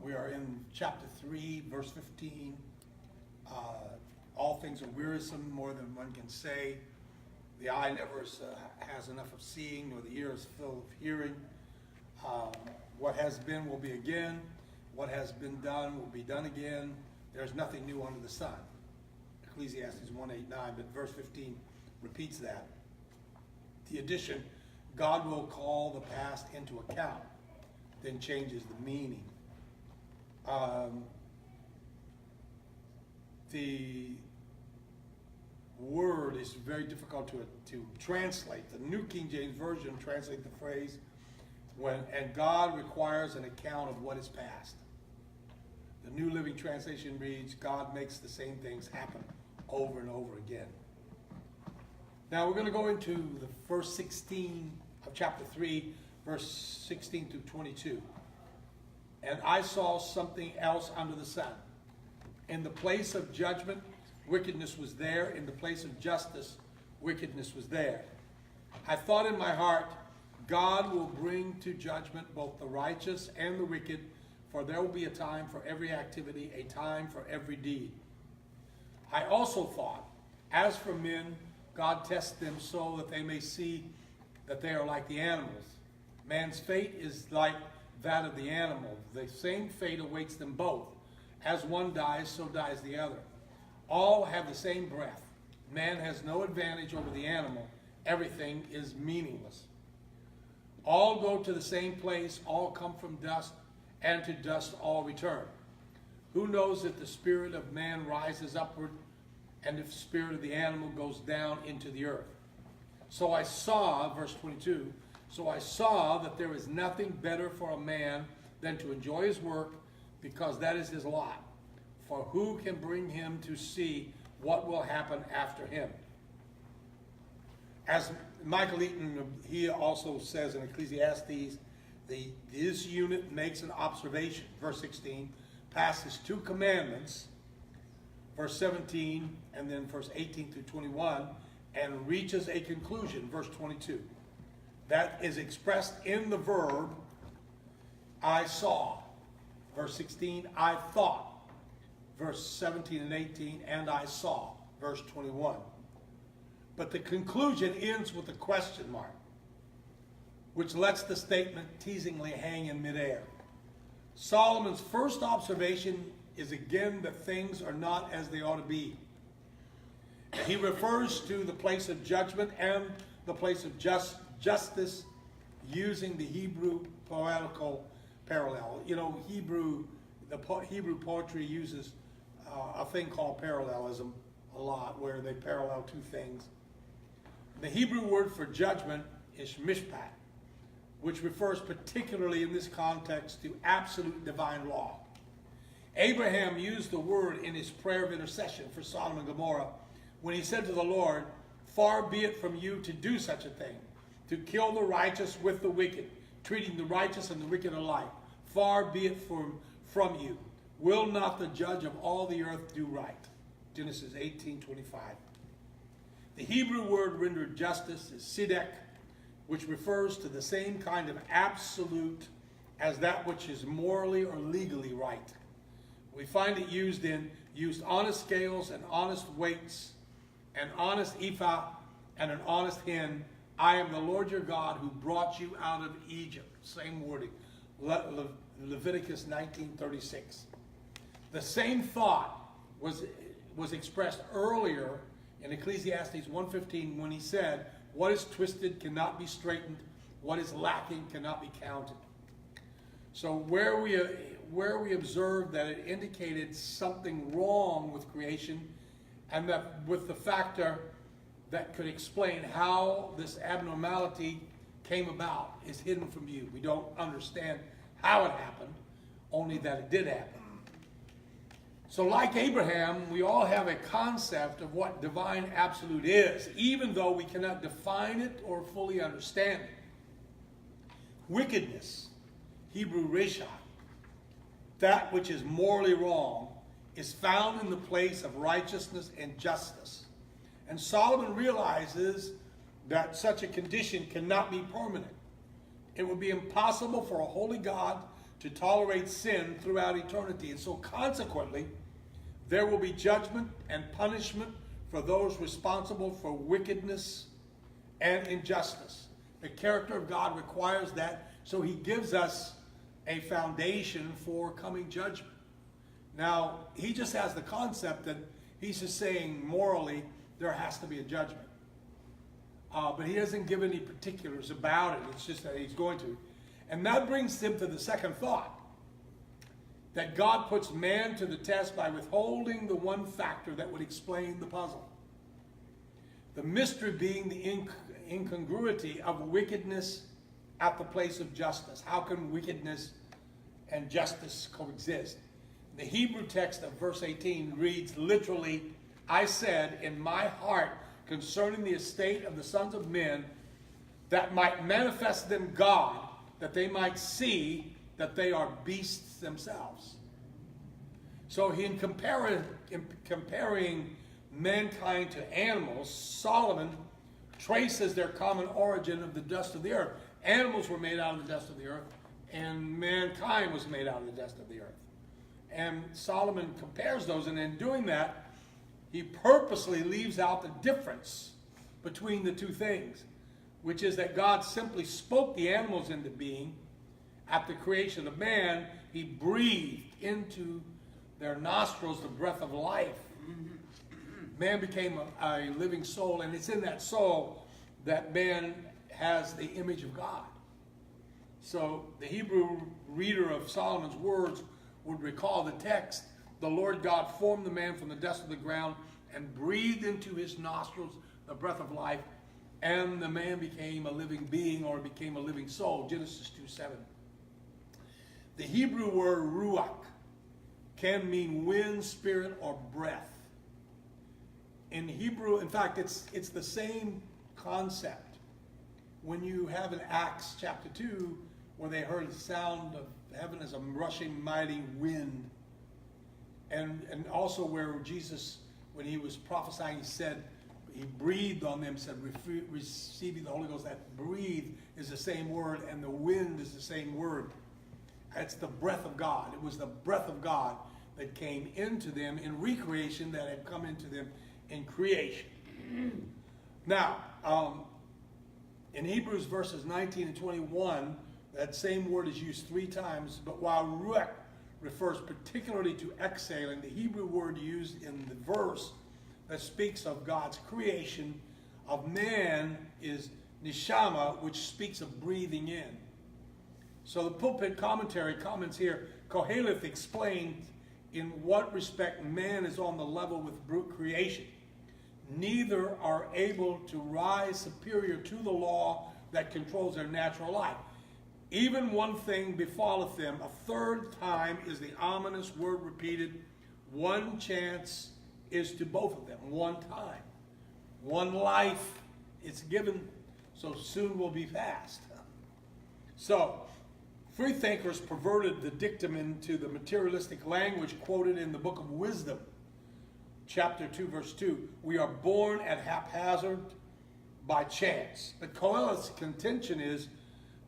We are in chapter 3, verse 15. All things are wearisome, more than one can say. The eye never has enough of seeing, nor the ear is filled of hearing. What has been will be again. What has been done will be done again. There's nothing new under the sun. Ecclesiastes 1:8-9, but verse 15 repeats that. The addition, God will call the past into account, then changes the meaning. The word is very difficult to translate. The New King James Version translates the phrase, and God requires an account of what is past. The New Living Translation reads, God makes the same things happen over and over again. Now we're going to go into the verse 16 of chapter 3, verse 16 through 22. And I saw something else under the sun. In the place of judgment, wickedness was there. In the place of justice, wickedness was there. I thought in my heart, God will bring to judgment both the righteous and the wicked, for there will be a time for every activity, a time for every deed. I also thought, as for men, God tests them so that they may see that they are like the animals. Man's fate is like that of the animal. The same fate awaits them both. As one dies, so dies the other. All have the same breath. Man has no advantage over the animal. Everything is meaningless. All go to the same place. All come from dust, and to dust all return. Who knows if the spirit of man rises upward, and if the spirit of the animal goes down into the earth? So I saw, verse 22, so I saw that there is nothing better for a man than to enjoy his work, because that is his lot. For who can bring him to see what will happen after him? As Michael Eaton, he also says in Ecclesiastes, this unit makes an observation, verse 16, passes two commandments, verse 17, and then verse 18 through 21, and reaches a conclusion, verse 22. That is expressed in the verb, I saw. Verse 16, I thought. Verse 17 and 18, and I saw. Verse 21. But the conclusion ends with a question mark, which lets the statement teasingly hang in midair. Solomon's first observation is again that things are not as they ought to be. He refers to the place of judgment and the place of justice using the Hebrew poetical parallel. You know, Hebrew poetry uses a thing called parallelism a lot, where they parallel two things. The Hebrew word for judgment is mishpat, which refers particularly in this context to absolute divine law. Abraham used the word in his prayer of intercession for Sodom and Gomorrah when he said to the Lord, far be it from you to do such a thing, to kill the righteous with the wicked, treating the righteous and the wicked alike. Far be it from you. Will not the judge of all the earth do right? Genesis 18:25. The Hebrew word rendered justice is sidek, which refers to the same kind of absolute as that which is morally or legally right. We find it used honest scales and honest weights, an honest ephah and an honest hin. I am the Lord your God who brought you out of Egypt. Same wording. Leviticus 19:36. The same thought was expressed earlier in Ecclesiastes 1:15 when he said, what is twisted cannot be straightened, what is lacking cannot be counted. So where we observed that it indicated something wrong with creation, and that with the factor that could explain how this abnormality came about is hidden from you. We don't understand how it happened, only that it did happen. So like Abraham, we all have a concept of what divine absolute is, even though we cannot define it or fully understand it. Wickedness, Hebrew resha, that which is morally wrong, is found in the place of righteousness and justice. And Solomon realizes that such a condition cannot be permanent. It would be impossible for a holy God to tolerate sin throughout eternity. And so consequently, there will be judgment and punishment for those responsible for wickedness and injustice. The character of God requires that, so he gives us a foundation for coming judgment. Now, he just has the concept that he's just saying morally there has to be a judgment. But he doesn't give any particulars about it. It's just that he's going to. And that brings him to the second thought, that God puts man to the test by withholding the one factor that would explain the puzzle. The mystery being the incongruity of wickedness at the place of justice. How can wickedness and justice coexist? The Hebrew text of verse 18 reads literally, I said in my heart concerning the estate of the sons of men, that might manifest them God, that they might see that they are beasts themselves. So in comparing mankind to animals, Solomon traces their common origin of the dust of the earth. Animals were made out of the dust of the earth, and mankind was made out of the dust of the earth. And Solomon compares those, and in doing that, he purposely leaves out the difference between the two things, which is that God simply spoke the animals into being. At the creation of man, he breathed into their nostrils the breath of life. Man became a living soul, and it's in that soul that man has the image of God. So the Hebrew reader of Solomon's words would recall the text, the Lord God formed the man from the dust of the ground and breathed into his nostrils the breath of life, and the man became a living being, or became a living soul, Genesis 2:7. The Hebrew word ruach can mean wind, spirit, or breath. In Hebrew, in fact, it's the same concept. When you have in Acts chapter 2, where they heard the sound of heaven as a rushing mighty wind, and also where Jesus, when he was prophesying, he said, he breathed on them, said, receiving the Holy Ghost. That breathe is the same word, and the wind is the same word. It's the breath of God. It was the breath of God that came into them in recreation that had come into them in creation. Now, in Hebrews verses 19 and 21, that same word is used 3 times, but while ruach refers particularly to exhaling, the Hebrew word used in the verse that speaks of God's creation of man is neshama, which speaks of breathing in. So the pulpit commentary comments here, Koheleth explained in what respect man is on the level with brute creation. Neither are able to rise superior to the law that controls their natural life. Even one thing befalleth them, a third time is the ominous word repeated. One chance is to both of them, one time. One life is given, so soon will be past. So, freethinkers perverted the dictum into the materialistic language quoted in the Book of Wisdom, chapter 2, verse 2. We are born at haphazard by chance. But Koheleth's contention is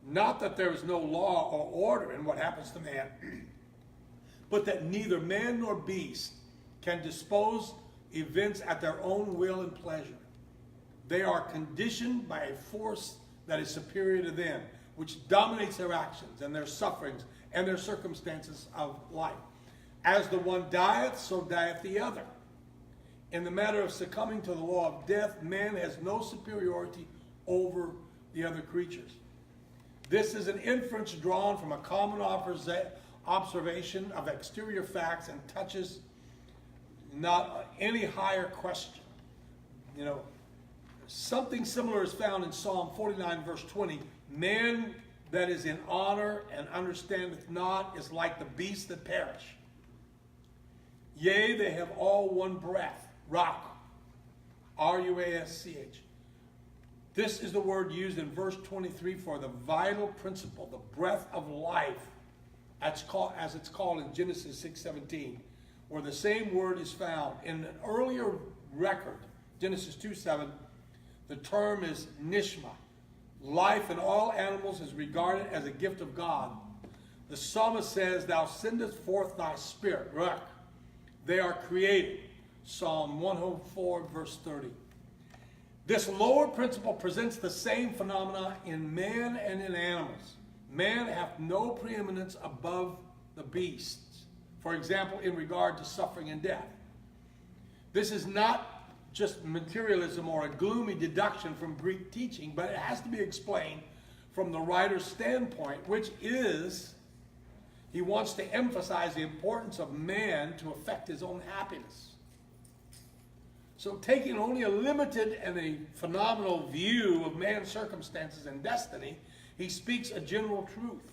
not that there is no law or order in what happens to man, but that neither man nor beast can dispose events at their own will and pleasure. They are conditioned by a force that is superior to them, which dominates their actions and their sufferings and their circumstances of life. As the one dieth, so dieth the other. In the matter of succumbing to the law of death, man has no superiority over the other creatures. This is an inference drawn from a common observation of exterior facts and touches not any higher question. You know, something similar is found in Psalm 49, verse 20. Man that is in honor and understandeth not is like the beasts that perish. Yea, they have all one breath. Ruach. R-U-A-S-C-H. This is the word used in verse 23 for the vital principle, the breath of life, as it's called in Genesis 6:17, where the same word is found. In an earlier record, Genesis 2:7, the term is nishma. Life in all animals is regarded as a gift of God. The psalmist says, thou sendest forth thy spirit. Ruach. They are created. Psalm 104, verse 30. This lower principle presents the same phenomena in man and in animals. Man hath no preeminence above the beasts. For example, in regard to suffering and death. This is not just materialism or a gloomy deduction from Greek teaching, but it has to be explained from the writer's standpoint, which is he wants to emphasize the importance of man to affect his own happiness. So taking only a limited and a phenomenal view of man's circumstances and destiny, he speaks a general truth,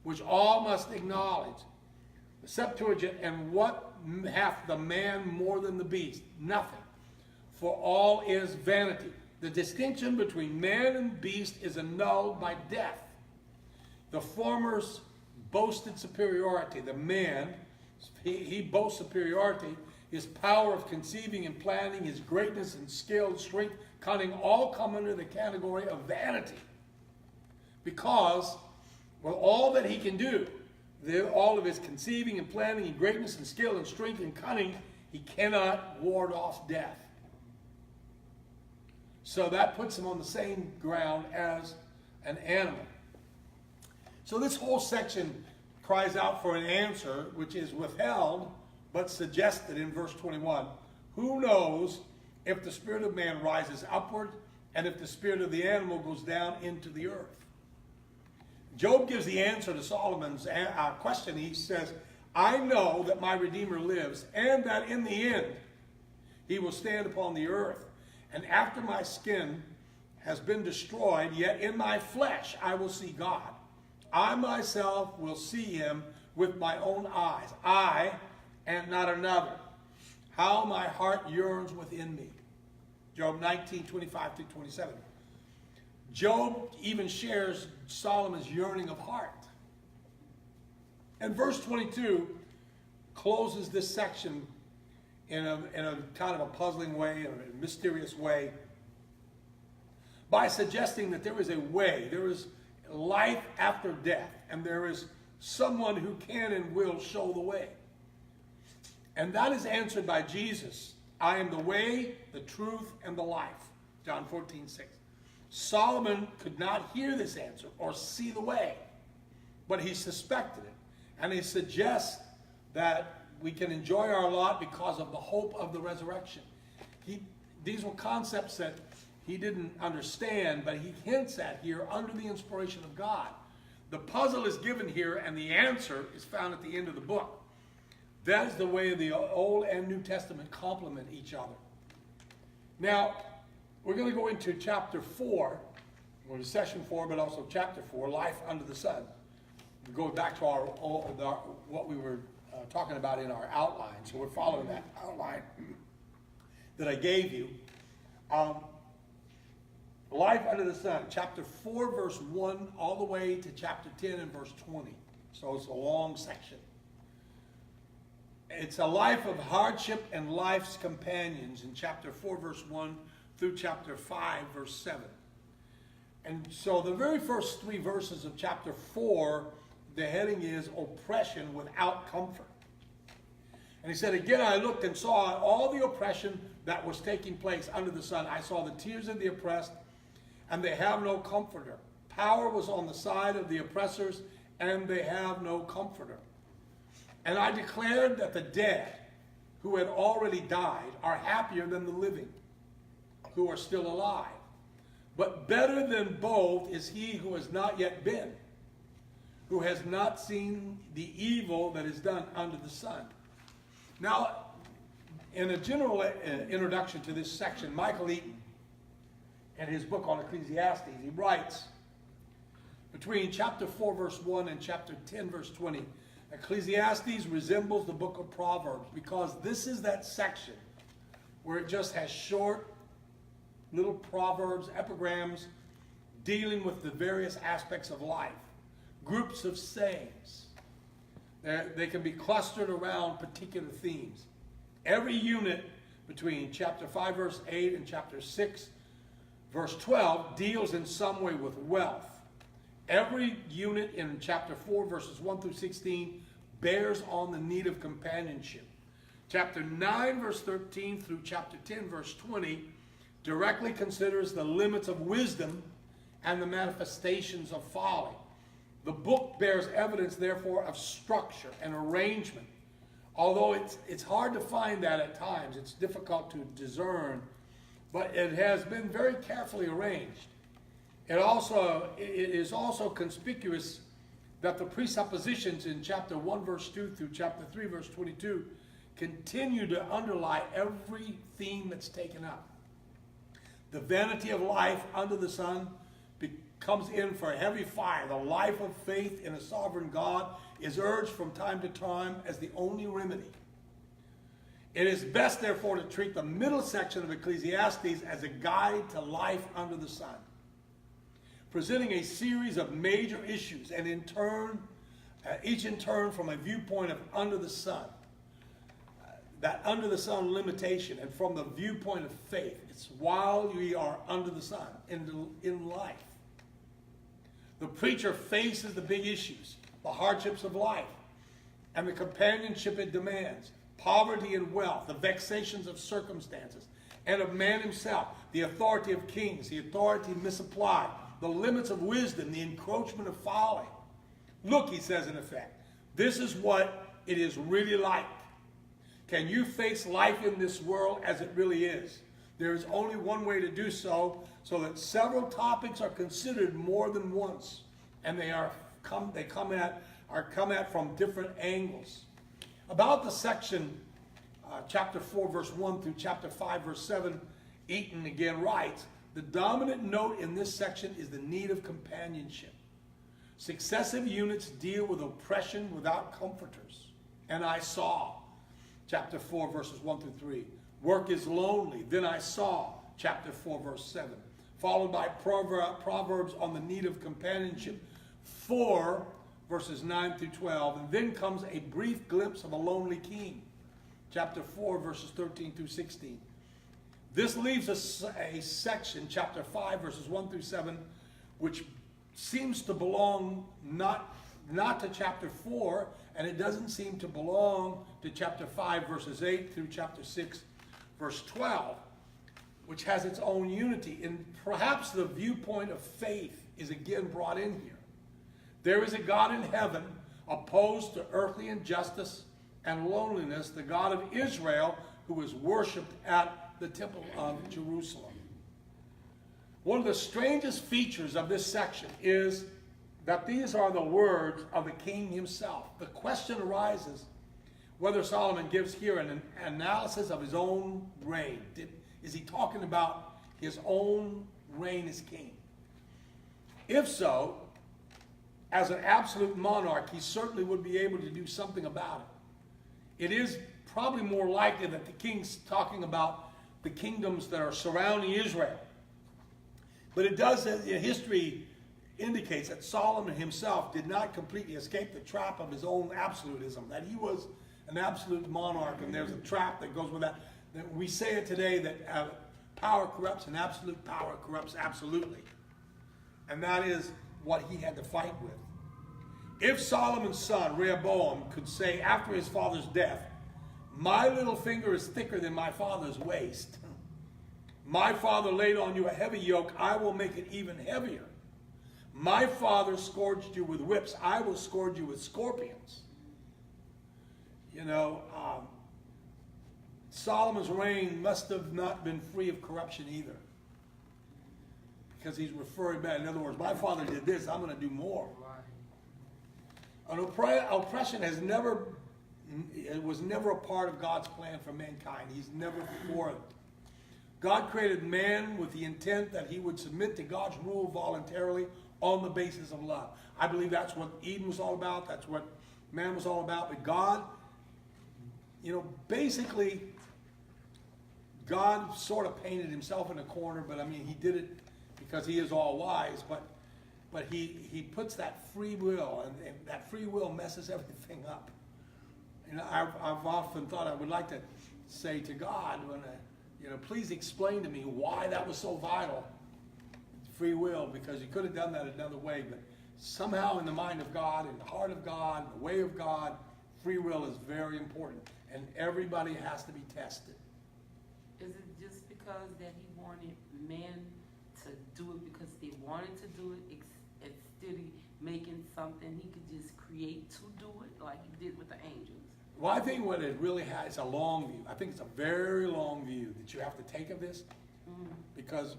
which all must acknowledge. The Septuagint, and what hath the man more than the beast? Nothing. For all is vanity. The distinction between man and beast is annulled by death. The former's boasted superiority, the man, he boasts superiority, his power of conceiving and planning, his greatness and skill, strength, cunning, all come under the category of vanity. Because, well, all that he can do, all of his conceiving and planning and greatness and skill and strength and cunning, he cannot ward off death. So that puts him on the same ground as an animal. So this whole section cries out for an answer, which is withheld but suggested in verse 21. Who knows if the spirit of man rises upward and if the spirit of the animal goes down into the earth? Job gives the answer to Solomon's question. He says, I know that my Redeemer lives, and that in the end he will stand upon the earth. And after my skin has been destroyed, yet in my flesh I will see God. I myself will see him with my own eyes. I and not another. How my heart yearns within me. Job 19, 25 through 27. Job even shares Solomon's yearning of heart. And verse 22 closes this section in a kind of a puzzling way, in a mysterious way, by suggesting that there is a way, there is life after death, and there is someone who can and will show the way. And that is answered by Jesus. I am the way, the truth, and the life. John 14, 6. Solomon could not hear this answer or see the way, but he suspected it. And he suggests that we can enjoy our lot because of the hope of the resurrection. These were concepts that he didn't understand, but he hints at here under the inspiration of God. The puzzle is given here, and the answer is found at the end of the book. That is the way the Old and New Testament complement each other. Now, we're going to go into chapter 4, or session 4, but also chapter 4, Life Under the Sun. We go back to what we were talking about in our outline. So we're following that outline that I gave you. Life Under the Sun, chapter 4, verse 1, all the way to chapter 10 and verse 20. So it's a long section. It's a life of hardship and life's companions in chapter 4, verse 1 through chapter 5, verse 7. And so the very first 3 verses of chapter 4, the heading is oppression without comfort. And he said, again, I looked and saw all the oppression that was taking place under the sun. I saw the tears of the oppressed, and they have no comforter. Power was on the side of the oppressors, and they have no comforter. And I declared that the dead who had already died are happier than the living who are still alive. But better than both is he who has not yet been, who has not seen the evil that is done under the sun. Now, in a general introduction to this section, Michael Eaton, in his book on Ecclesiastes, he writes, between chapter 4, verse 1 and chapter 10, verse 20, Ecclesiastes resembles the book of Proverbs because this is that section where it just has short little proverbs, epigrams, dealing with the various aspects of life. Groups of sayings. They can be clustered around particular themes. Every unit between chapter 5, verse 8 and chapter 6, verse 12 deals in some way with wealth. Every unit in chapter 4, verses 1 through 16, bears on the need of companionship. Chapter 9, verse 13 through chapter 10, verse 20, directly considers the limits of wisdom and the manifestations of folly. The book bears evidence, therefore, of structure and arrangement. Although it's hard to find that at times, it's difficult to discern, but it has been very carefully arranged. It is also conspicuous that the presuppositions in chapter 1, verse 2 through chapter 3, verse 22 continue to underlie every theme that's taken up. The vanity of life under the sun comes in for a heavy fire. The life of faith in a sovereign God is urged from time to time as the only remedy. It is best, therefore, to treat the middle section of Ecclesiastes as a guide to life under the sun, presenting a series of major issues, and in turn, each in turn from a viewpoint of under the sun. That under the sun limitation, and from the viewpoint of faith. It's while we are under the sun, in life. The preacher faces the big issues, the hardships of life, and the companionship it demands, poverty and wealth, the vexations of circumstances, and of man himself, the authority of kings, the authority misapplied, the limits of wisdom, the encroachment of folly. Look, he says in effect, this is what it is really like. Can you face life in this world as it really is? There is only one way to do so, so that several topics are considered more than once, and they come at from different angles. About the section, chapter 4, verse 1 through chapter 5, verse 7, Eaton again writes, the dominant note in this section is the need of companionship. Successive units deal with oppression without comforters. And I saw, chapter 4, verses 1 through 3. Work is lonely. Then I saw, chapter 4, verse 7. Followed by Proverbs on the need of companionship, 4, verses 9 through 12. And then comes a brief glimpse of a lonely king, chapter 4, verses 13 through 16. This leaves a section, chapter 5, verses 1 through 7, which seems to belong not to chapter 4, and it doesn't seem to belong to chapter 5, verses 8 through chapter 6, verse 12, which has its own unity. And perhaps the viewpoint of faith is again brought in here. There is a God in heaven opposed to earthly injustice and loneliness, the God of Israel, who is worshipped at the temple of Jerusalem. One of the strangest features of this section is that these are the words of the king himself. The question arises whether Solomon gives here an analysis of his own reign. Is he talking about his own reign as king? If so, as an absolute monarch, he certainly would be able to do something about it. It is probably more likely that the king's talking about the kingdoms that are surrounding Israel. But it does, history indicates that Solomon himself did not completely escape the trap of his own absolutism, that he was an absolute monarch, and there's a trap that goes with that. We say it today that power corrupts, and absolute power corrupts absolutely. And that is what he had to fight with. If Solomon's son, Rehoboam, could say after his father's death, my little finger is thicker than my father's waist. My father laid on you a heavy yoke, I will make it even heavier. My father scourged you with whips, I will scourge you with scorpions. Solomon's reign must have not been free of corruption either. Because he's referring back, in other words, my father did this, I'm going to do more. An oppression was never a part of God's plan for mankind. He's never for it. God created man with the intent that he would submit to God's rule voluntarily on the basis of love. I believe that's what Eden was all about. That's what man was all about. But God, basically, God sort of painted himself in a corner, but he did it because he is all wise. But he puts that free will, and that free will messes everything up. I've often thought I would like to say to God, please explain to me why that was so vital, free will, because you could have done that another way. But somehow in the mind of God, in the heart of God, the way of God, free will is very important. And everybody has to be tested. Is it just because that he wanted men to do it because they wanted to do it, instead of making something he could just create to do it, like he did with the angels? Well, I think what it really has is a long view. I think it's a very long view that you have to take of this, because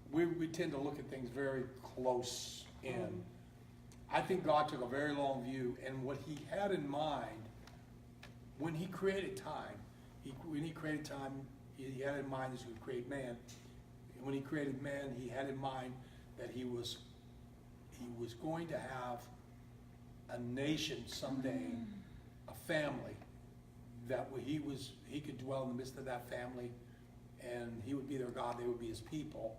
we tend to look at things very close in. I think God took a very long view, and what he had in mind when he created time, he had in mind that he would create man. And when he created man, he had in mind that he was going to have a nation someday, a family, that he could dwell in the midst of that family, and he would be their God, they would be his people.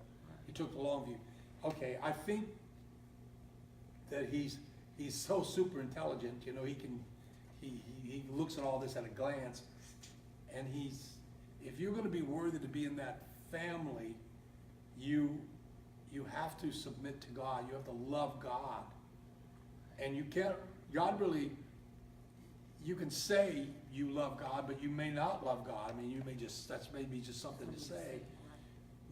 He took the long view. Okay, I think that he's so super intelligent, you know, he looks at all this at a glance, and if you're going to be worthy to be in that family, you have to submit to God. You have to love God. And you can't, God really, you can say you love God, but you may not love God. I mean, that's maybe just something to say.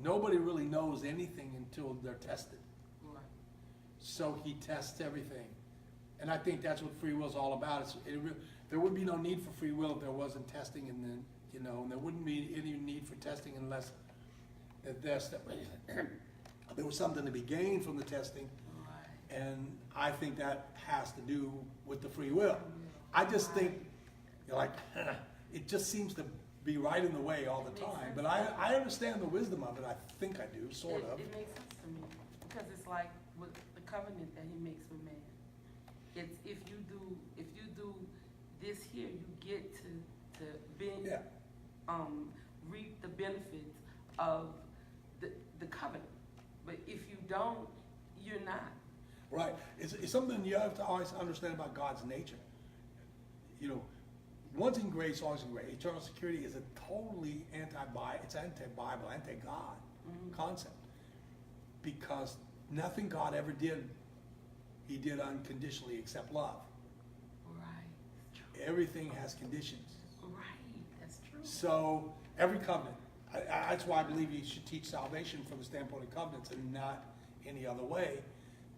Nobody really knows anything until they're tested. So he tests everything. And I think that's what free will is all about. There would be no need for free will if there wasn't testing, and then, you know, and there wouldn't be any need for testing unless there was something to be gained from the testing. And I think that has to do with the free will. I just think, like, it just seems to be right in the way all the time. But I understand the wisdom of it. I think I do, sort of. It makes sense to me, because it's like with the covenant that he makes with man. It's if you do this here, you get to reap the benefits of the covenant. But if you don't, you're not. Right. It's something you have to always understand about God's nature. You know, once in grace, always in grace. Eternal security is a totally anti-Bible, anti-God concept. Because nothing God ever did, he did unconditionally except love. Right. Everything has conditions. Right, that's true. So every covenant, that's why I believe you should teach salvation from the standpoint of covenants and not any other way,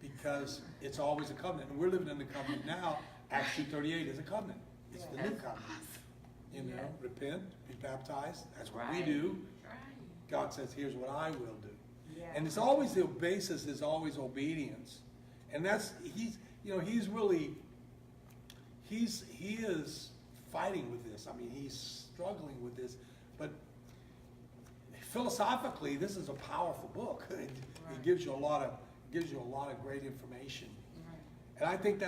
because it's always a covenant. And we're living in the covenant now. Acts 2:38 is a covenant. It's the new covenant. You know, repent, be baptized. That's what we do. Right. God says, here's what I will do. Yeah. And it's always, the basis is always obedience. And he is fighting with this. I mean, he's struggling with this. But philosophically, this is a powerful book. It gives you a lot of great information. Right. And I think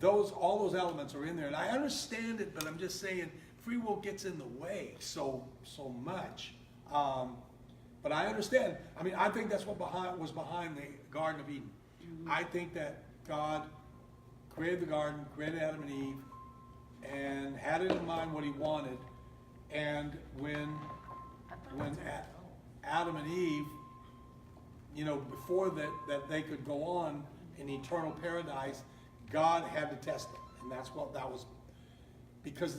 all those elements are in there. And I understand it, but I'm just saying free will gets in the way so much. But I understand. I mean, I think that's what was behind the Garden of Eden. Mm-hmm. I think that God created the garden, created Adam and Eve, and had it in mind what he wanted. And when Adam and Eve, you know, before that they could go on in eternal paradise, God had to test them. And that was because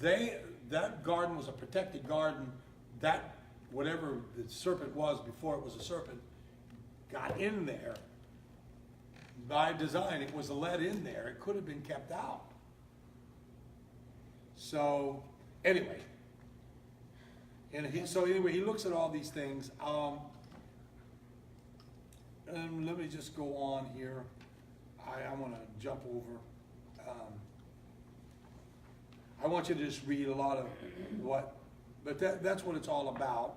that garden was a protected garden. That whatever the serpent was before it was a serpent got in there by design. It was let in there. It could have been kept out. So anyway, he looks at all these things. And let me just go on here. I want to jump over. I want you to just read a lot of but that's what it's all about.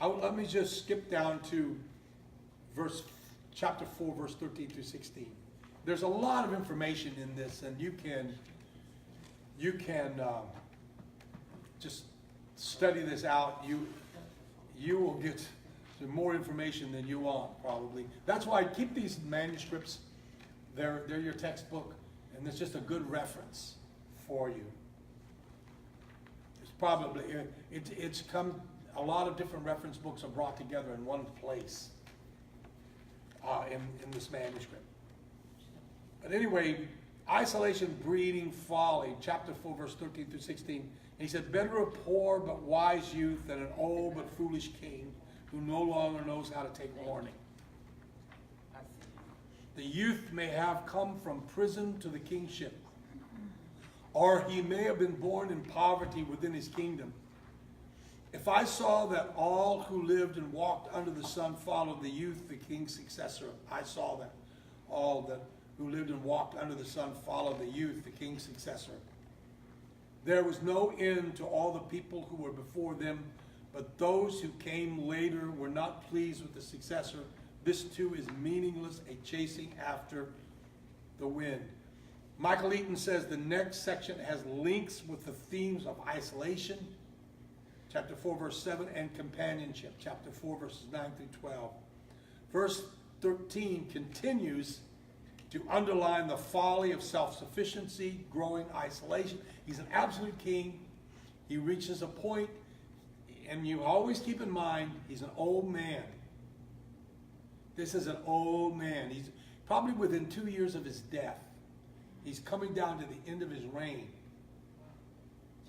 Let me just skip down to chapter 4, verse 13 through 16. There's a lot of information in this, and you can just study this out. You will get more information than you want, probably. That's why I keep these manuscripts. They're your textbook, and it's just a good reference for you. It's probably it's come a lot of different reference books are brought together in one place in this manuscript. But anyway, isolation breeding folly, chapter 4, verse 13 through 16. He said, better a poor but wise youth than an old but foolish king who no longer knows how to take warning. The youth may have come from prison to the kingship, or he may have been born in poverty within his kingdom. If I saw that all who lived and walked under the sun followed the youth, the king's successor, I saw that all that who lived and walked under the sun followed the youth, the king's successor. There was no end to all the people who were before them, but those who came later were not pleased with the successor. This too is meaningless, a chasing after the wind. Michael Eaton says the next section has links with the themes of isolation, chapter 4, verse 7, and companionship, chapter 4, verses 9 through 12. Verse 13 continues to underline the folly of self-sufficiency, growing isolation. He's an absolute king. He reaches a point, and you always keep in mind, he's an old man. This is an old man. He's probably within 2 years of his death. He's coming down to the end of his reign.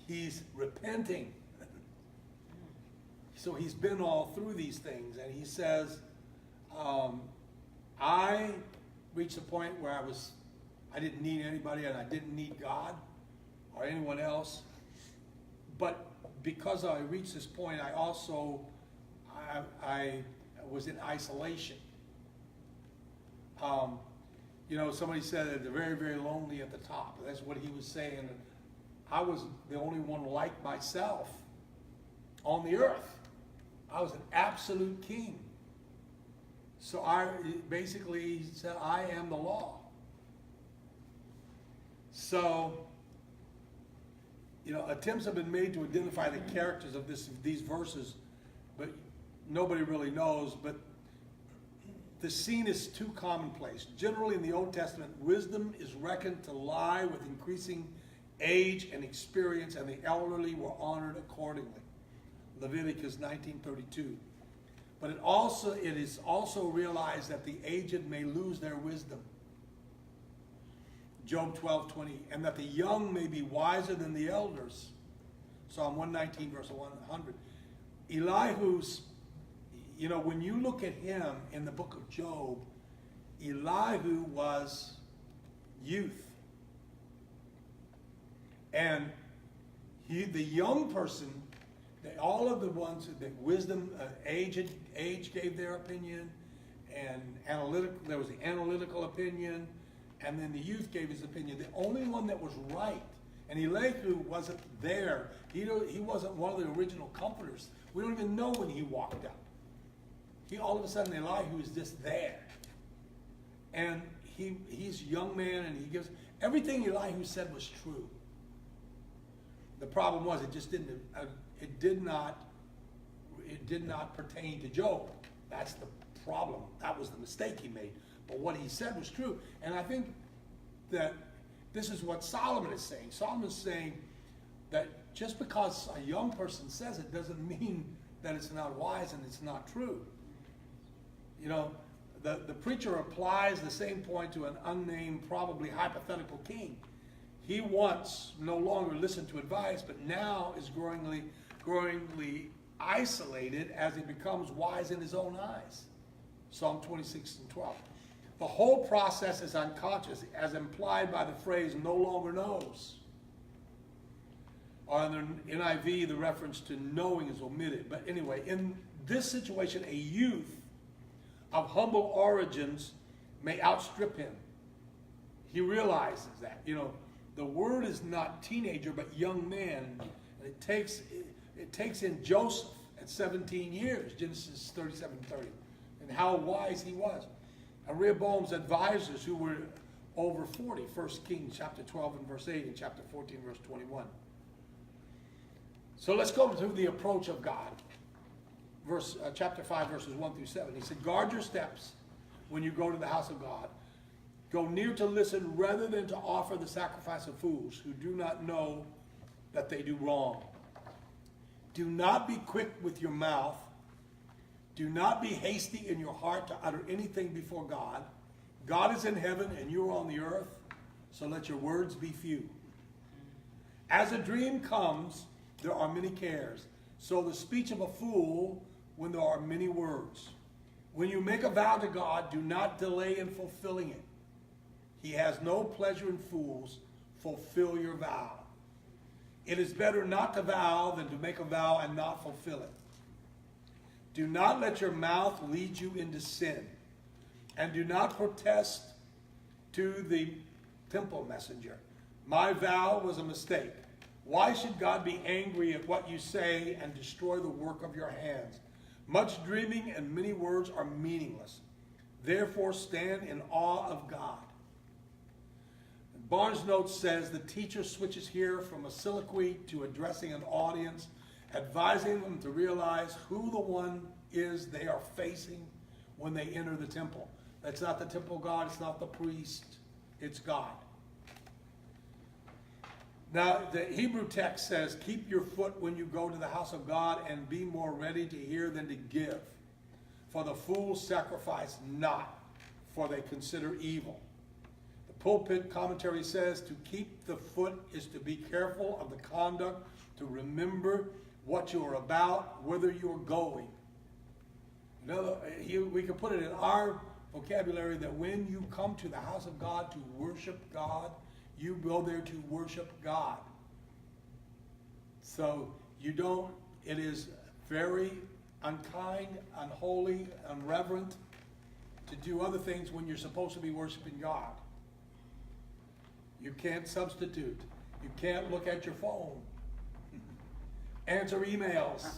He's repenting. So he's been all through these things, and he says, I reached a point where I didn't need anybody, and I didn't need God or anyone else. But because I reached this point, I also I was in isolation. You know, somebody said that they're very, very lonely at the top. That's what he was saying. I was the only one like myself on the earth. I was an absolute king. So I basically said, I am the law. So, you know, attempts have been made to identify the characters of these verses, but nobody really knows. But the scene is too commonplace. Generally in the Old Testament, wisdom is reckoned to lie with increasing age and experience, and the elderly were honored accordingly. Leviticus 19:32. But it is also realized that the aged may lose their wisdom. Job 12:20, and that the young may be wiser than the elders. Psalm 119, verse 100. Elihu's, you know, when you look at him in the book of Job, Elihu was youth. And the young person, all of the ones that wisdom, age gave their opinion, and there was the analytical opinion, and then the youth gave his opinion. The only one that was right, and Elihu wasn't there. He wasn't one of the original comforters. We don't even know when he walked up. All of a sudden, Elihu is just there. And he's a young man, and he gives, everything Elihu said was true. The problem was it did not pertain to Job. That's the problem. That was the mistake he made. But what he said was true. And I think that this is what Solomon is saying. Solomon's saying that just because a young person says it doesn't mean that it's not wise and it's not true. You know, the preacher applies the same point to an unnamed, probably hypothetical king. He once no longer listened to advice, but now is growingly isolated as he becomes wise in his own eyes. Psalm 26:12. The whole process is unconscious, as implied by the phrase "no longer knows." Or in the NIV, the reference to knowing is omitted. But anyway, in this situation, a youth of humble origins may outstrip him. He realizes that. You know, the word is not teenager, but young man. And it takes in Joseph at 17 years, Genesis 37:30, and how wise he was. And Rehoboam's advisors, who were over 40, 1 Kings chapter 12 and verse 8, and chapter 14 verse 21. So let's go to the approach of God. Chapter 5 verses 1 through 7. He said, guard your steps when you go to the house of God. Go near to listen rather than to offer the sacrifice of fools who do not know that they do wrong. Do not be quick with your mouth. Do not be hasty in your heart to utter anything before God. God is in heaven and you are on the earth, so let your words be few. As a dream comes, there are many cares. So the speech of a fool when there are many words. When you make a vow to God, do not delay in fulfilling it. He has no pleasure in fools. Fulfill your vow. It is better not to vow than to make a vow and not fulfill it. Do not let your mouth lead you into sin. And do not protest to the temple messenger. My vow was a mistake. Why should God be angry at what you say and destroy the work of your hands? Much dreaming and many words are meaningless. Therefore stand in awe of God. Barnes Notes says the teacher switches here from a soliloquy to addressing an audience, advising them to realize who the one is they are facing when they enter the temple. That's not the temple God, it's not the priest, it's God. Now, the Hebrew text says, keep your foot when you go to the house of God and be more ready to hear than to give. For the fools sacrifice not, for they consider evil. The pulpit commentary says to keep the foot is to be careful of the conduct, to remember what you are about, whither you are going. We can put it in our vocabulary that when you come to the house of God to worship God, you go there to worship God. So you don't, it is very unkind, unholy, unreverent to do other things when you're supposed to be worshiping God. You can't substitute. You can't look at your phone. Answer emails.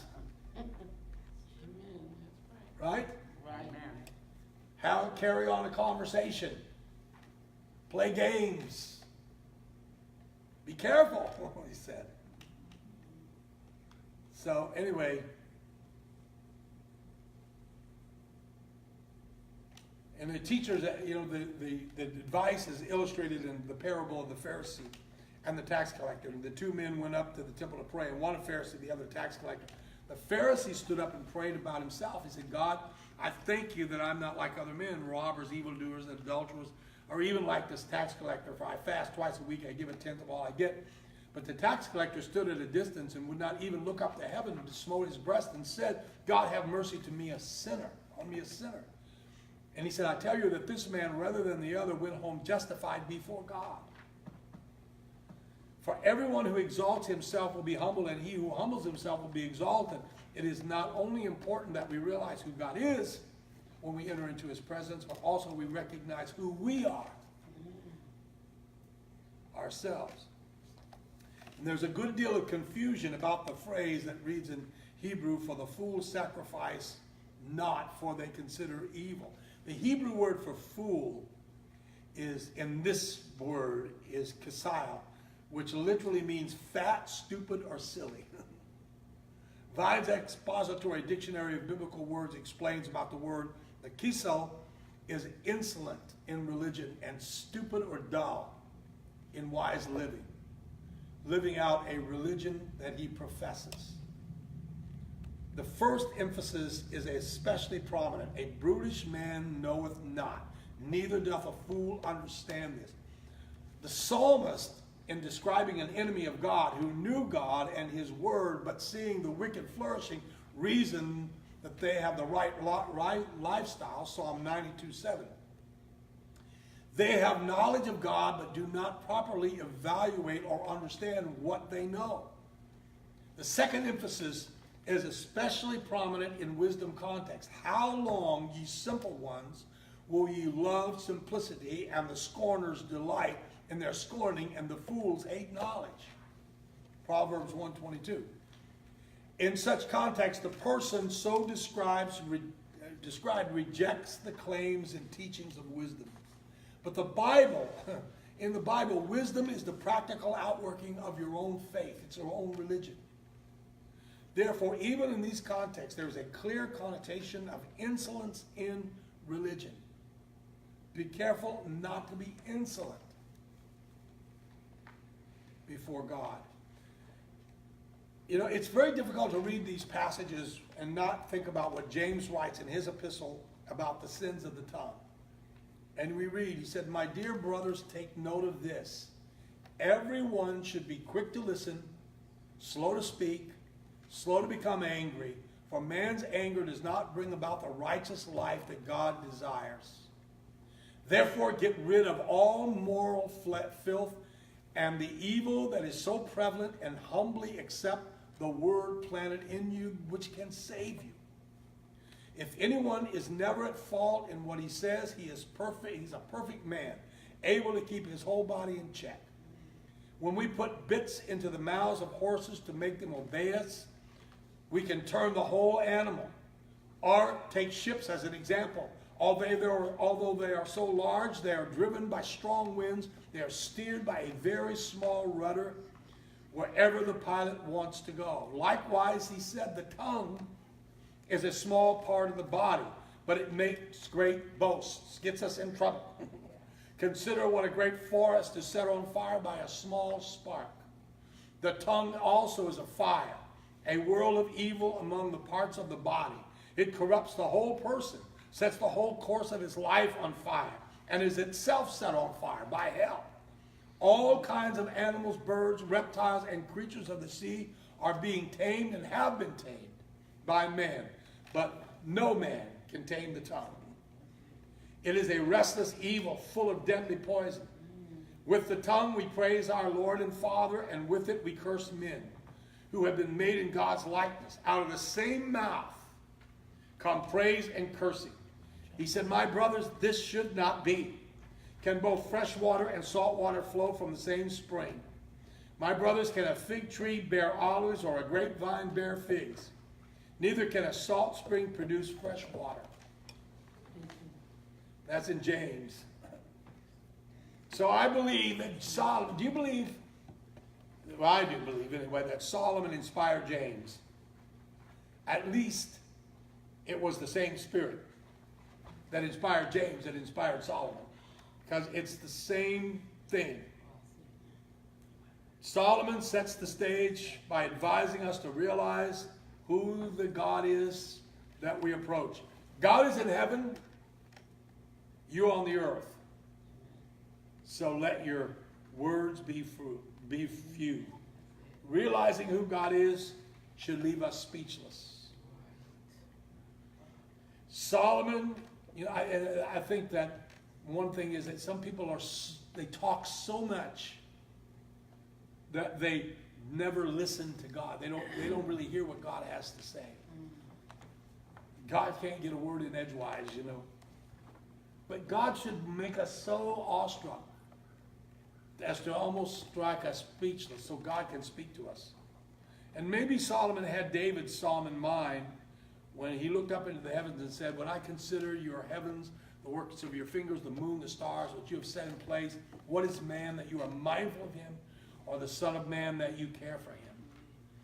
Right? Right. Carry on a conversation. Play games. Be careful, he said. So anyway, and the teachers, the advice is illustrated in the parable of the Pharisee and the tax collector. And the two men went up to the temple to pray, and one a Pharisee, the other a tax collector. The Pharisee stood up and prayed about himself. He said, God, I thank you that I'm not like other men, robbers, evildoers, and adulterers, or even like this tax collector, for I fast twice a week, I give a tenth of all I get. But the tax collector stood at a distance and would not even look up to heaven, but smote his breast and said, God, have mercy to me, a sinner, on me a sinner. And he said, I tell you that this man, rather than the other, went home justified before God. For everyone who exalts himself will be humbled, and he who humbles himself will be exalted. It is not only important that we realize who God is when we enter into his presence, but also we recognize who we are ourselves. And there's a good deal of confusion about the phrase that reads in Hebrew, for the fools sacrifice not, for they consider evil. The Hebrew word for fool is, in this word, is kasal, which literally means fat, stupid, or silly. Vine's Expository Dictionary of Biblical Words explains about the word, the kisel is insolent in religion and stupid or dull in wise living, living out a religion that he professes. The first emphasis is especially prominent. A brutish man knoweth not, neither doth a fool understand this. The psalmist, in describing an enemy of God who knew God and his word, but seeing the wicked flourishing, reasoned that they have the right lifestyle, Psalm 92:7. They have knowledge of God, but do not properly evaluate or understand what they know. The second emphasis is especially prominent in wisdom context. How long, ye simple ones, will ye love simplicity, and the scorners delight in their scorning, and the fools hate knowledge? Proverbs 1:22. In such context, the person so described rejects the claims and teachings of wisdom. But the Bible, in the Bible, wisdom is the practical outworking of your own faith. It's your own religion. Therefore, even in these contexts, there is a clear connotation of insolence in religion. Be careful not to be insolent before God. You know, it's very difficult to read these passages and not think about what James writes in his epistle about the sins of the tongue. And we read, he said, "My dear brothers, take note of this. Everyone should be quick to listen, slow to speak, slow to become angry, for man's anger does not bring about the righteous life that God desires. Therefore, get rid of all moral filth and the evil that is so prevalent, and humbly accept the word planted in you, which can save you. If anyone is never at fault in what he says, he is perfect. He's a perfect man, able to keep his whole body in check. When we put bits into the mouths of horses to make them obey us, we can turn the whole animal. Or take ships as an example. Although they are so large, they are driven by strong winds. They are steered by a very small rudder wherever the pilot wants to go. Likewise, he said, the tongue is a small part of the body, but it makes great boasts, gets us in trouble. Consider what a great forest is set on fire by a small spark. The tongue also is a fire, a world of evil among the parts of the body. It corrupts the whole person, sets the whole course of his life on fire, and is itself set on fire by hell. All kinds of animals, birds, reptiles, and creatures of the sea are being tamed and have been tamed by man, but no man can tame the tongue. It is a restless evil full of deadly poison. With the tongue we praise our Lord and Father, and with it we curse men who have been made in God's likeness. Out of the same mouth come praise and cursing. He said, my brothers, this should not be. Can both fresh water and salt water flow from the same spring? My brothers, can a fig tree bear olives or a grapevine bear figs? Neither can a salt spring produce fresh water. That's in James. So I believe that Solomon, do you believe? Well, I do believe anyway that Solomon inspired James. At least it was the same spirit that inspired James that inspired Solomon. Because it's the same thing. Solomon sets the stage by advising us to realize who the God is that we approach. God is in heaven. You on the earth. So let your words be few. Realizing who God is should leave us speechless. Solomon, you know, I think that one thing is that some people they talk so much that they never listen to God. They don't really hear what God has to say. God can't get a word in edgewise, you know. But God should make us so awestruck as to almost strike us speechless so God can speak to us. And maybe Solomon had David's psalm in mind when he looked up into the heavens and said, when I consider your heavens, the works of your fingers, the moon, the stars, which you have set in place, what is man that you are mindful of him, or the son of man that you care for him?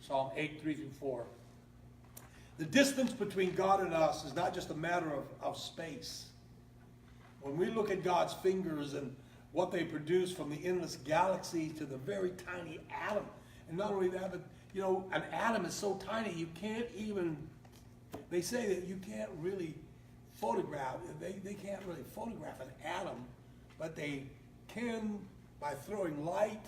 Psalm 8, 3-4. The distance between God and us is not just a matter of space. When we look at God's fingers and what they produce from the endless galaxy to the very tiny atom, and not only that, but you know, an atom is so tiny you can't even, they say that you can't really photograph, they can't really photograph an atom, but they can by throwing light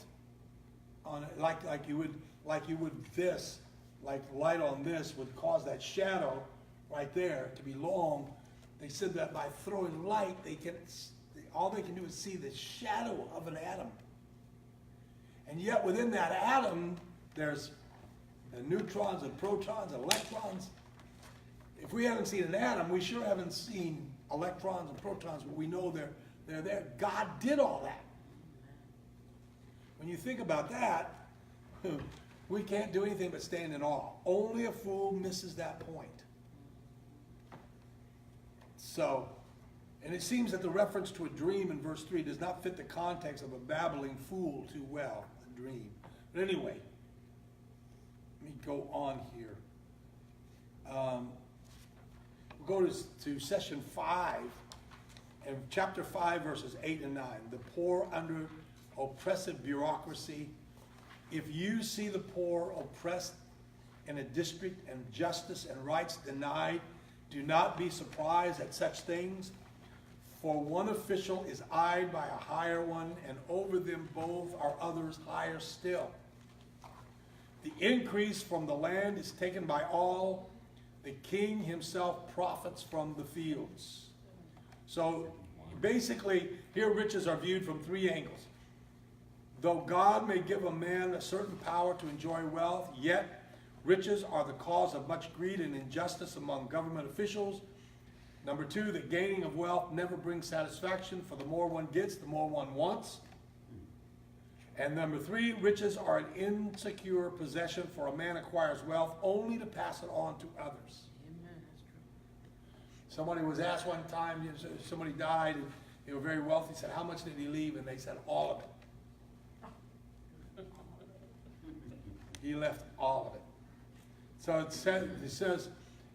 on it, like you would this, like light on this would cause that shadow right there to be long. They said that by throwing light, all they can do is see the shadow of an atom. And yet within that atom, there's the neutrons and protons and electrons. If we haven't seen an atom, we sure haven't seen electrons and protons, but we know they're there. God did all that. When you think about that, we can't do anything but stand in awe. Only a fool misses that point. So, and it seems that the reference to a dream in verse 3 does not fit the context of a babbling fool too well, a dream. But anyway, let me go on here. We'll go to session 5, and chapter 5, verses 8 and 9. The poor under oppressive bureaucracy. If you see the poor oppressed in a district and justice and rights denied. Do not be surprised at such things, for one official is eyed by a higher one, and over them both are others higher still. The increase from the land is taken by all. The king himself profits from the fields. So basically, here riches are viewed from three angles. Though God may give a man a certain power to enjoy wealth, yet riches are the cause of much greed and injustice among government officials. Number two, the gaining of wealth never brings satisfaction, for the more one gets, the more one wants. And number three, riches are an insecure possession, for a man acquires wealth only to pass it on to others. Amen. That's true. Somebody was asked one time, somebody died and they were very wealthy, said, how much did he leave? And they said, all of it. He left all of it. So it says,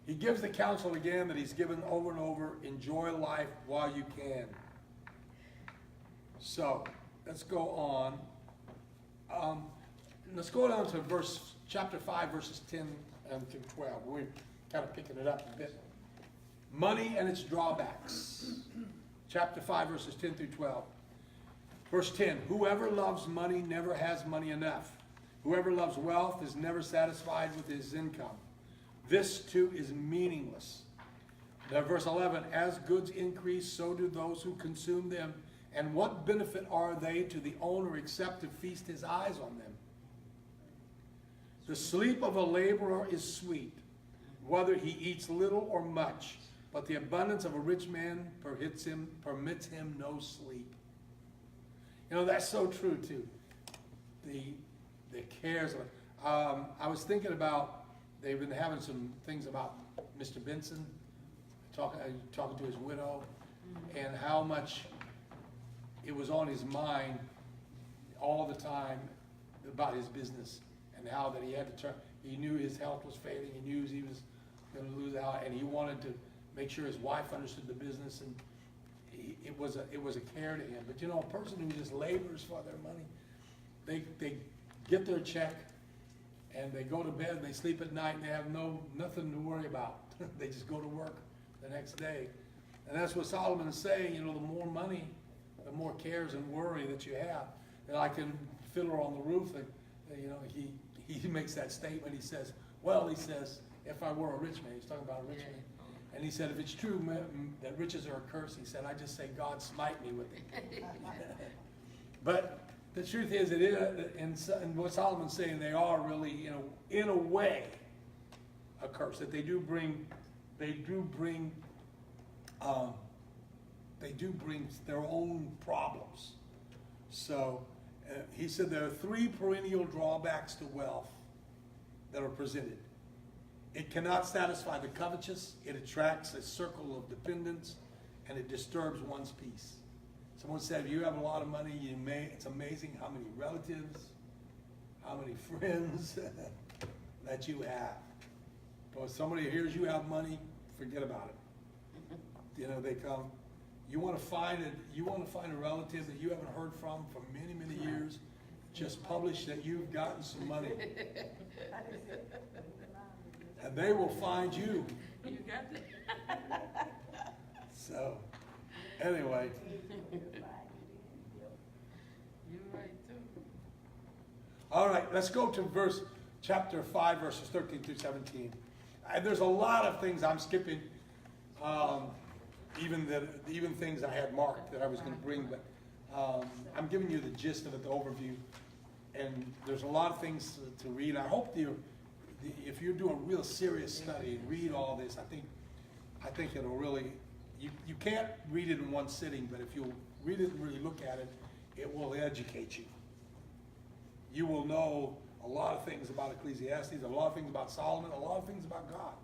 he gives the counsel again that he's given over and over, enjoy life while you can. So let's go on. Let's go down to chapter 5, verses 10 through 12. We're kind of picking it up a bit. Money and its drawbacks. Chapter 5, verses 10 through 12. Verse 10, whoever loves money never has money enough. Whoever loves wealth is never satisfied with his income. This too is meaningless. Now, verse 11, as goods increase, so do those who consume them. And what benefit are they to the owner except to feast his eyes on them? The sleep of a laborer is sweet, whether he eats little or much, but the abundance of a rich man permits him no sleep. You know, that's so true too. The cares of it. I was thinking about, they've been having some things about Mr. Benson, talking to his widow, and how much it was on his mind all the time about his business, and how that he had to turn, he knew his health was failing, he knew he was going to lose out, and he wanted to make sure his wife understood the business, and it was a care to him. But you know, a person who just labors for their money, they get their check, and they go to bed, and they sleep at night, and they have nothing to worry about. They just go to work the next day. And that's what Solomon is saying, you know, the more money, the more cares and worry that you have. And like in Fiddler on the Roof, you know, he makes that statement, he says, if I were a rich man, he's talking about a rich man. And he said, if it's true that riches are a curse, he said, I just say, God smite me with it. But the truth is, it is, and what Solomon's saying, they are really, you know, in a way, a curse. That they do bring their own problems. So he said there are three perennial drawbacks to wealth that are presented. It cannot satisfy the covetous, it attracts a circle of dependence, and it disturbs one's peace. Someone said, if you have a lot of money, it's amazing how many relatives, how many friends that you have. But if somebody hears you have money, forget about it. You know, they come. You want to find a relative that you haven't heard from for many, many years. Just publish that you've gotten some money, and they will find you. You got it. So, anyway. You're right too. All right, let's go to chapter 5, verses 13 through 17. There's a lot of things I'm skipping, even things I had marked that I was going to bring, but I'm giving you the gist of it, the overview. And there's a lot of things to read. I hope if you do a real serious study and read all this, I think it'll really, you can't read it in one sitting, but if you read it and really look at it, it will educate you. You will know a lot of things about Ecclesiastes, a lot of things about Solomon, a lot of things about God.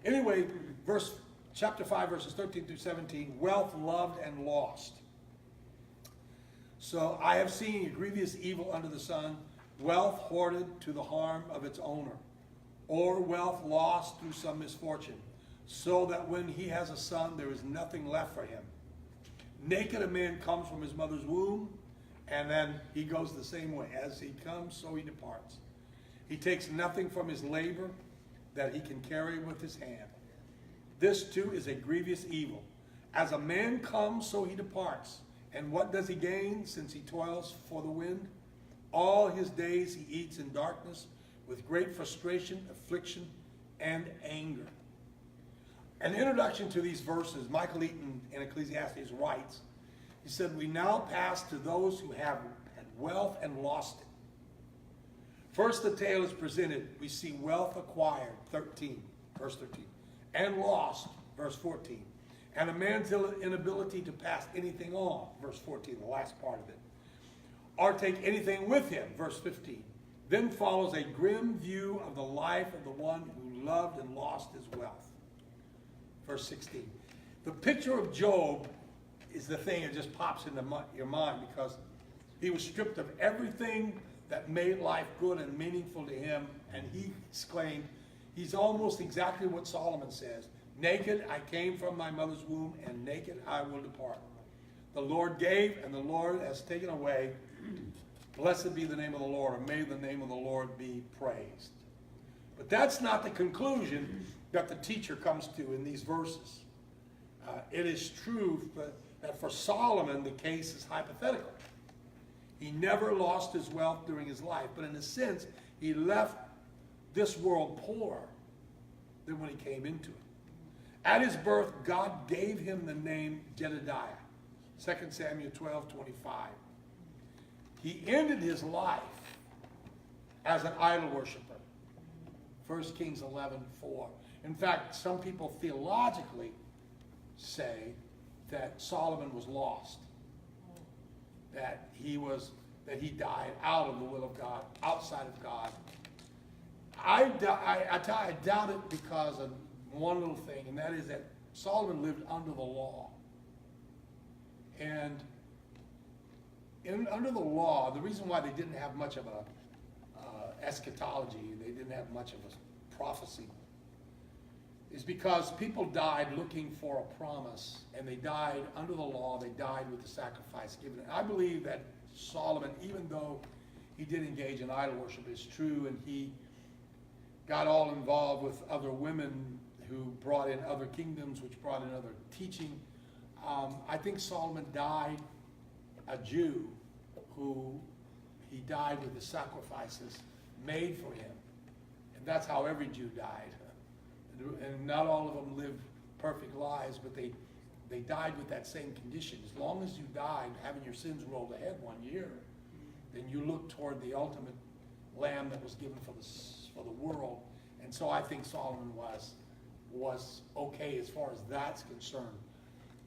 Anyway, chapter 5, verses 13 through 17, wealth loved and lost. So I have seen a grievous evil under the sun, wealth hoarded to the harm of its owner, or wealth lost through some misfortune, so that when he has a son, there is nothing left for him. Naked a man comes from his mother's womb, and then he goes the same way. As he comes, so he departs. He takes nothing from his labor that he can carry with his hand. This too is a grievous evil. As a man comes, so he departs. And what does he gain since he toils for the wind? All his days he eats in darkness with great frustration, affliction, and anger. An introduction to these verses, Michael Eaton in Ecclesiastes writes, he said, we now pass to those who have had wealth and lost it. First the tale is presented. We see wealth acquired, 13, verse 13, and lost, verse 14. And a man's inability to pass anything on, verse 14, the last part of it. Or take anything with him, verse 15. Then follows a grim view of the life of the one who loved and lost his wealth. Verse 16. The picture of Job is the thing that just pops into your mind, because he was stripped of everything that made life good and meaningful to him, and he exclaimed, he's almost exactly what Solomon says, naked I came from my mother's womb, and naked I will depart. The Lord gave, and the Lord has taken away. Blessed be the name of the Lord, or may the name of the Lord be praised. But that's not the conclusion that the teacher comes to in these verses. It is true that for Solomon, the case is hypothetical. He never lost his wealth during his life, but in a sense, he left this world poorer than when he came into it. At his birth, God gave him the name Jedediah, 2 Samuel 12:25. He ended his life as an idol worshiper, 1 Kings 11:4. In fact, some people theologically say that Solomon was lost, that he died out of the will of God, outside of God. I doubt it because of one little thing, and that is that Solomon lived under the law. And under the law, the reason why they didn't have much of a eschatology, they didn't have much of a prophecy, is because people died looking for a promise, and they died under the law, they died with the sacrifice given. And I believe that Solomon, even though he did engage in idol worship, is true, and he got all involved with other women who brought in other kingdoms, which brought in other teaching. I think Solomon died a Jew who he died with the sacrifices made for him. And that's how every Jew died. And not all of them lived perfect lives, but they died with that same condition. As long as you died having your sins rolled ahead 1 year, then you look toward the ultimate lamb that was given for the world. And so I think Solomon was okay as far as that's concerned.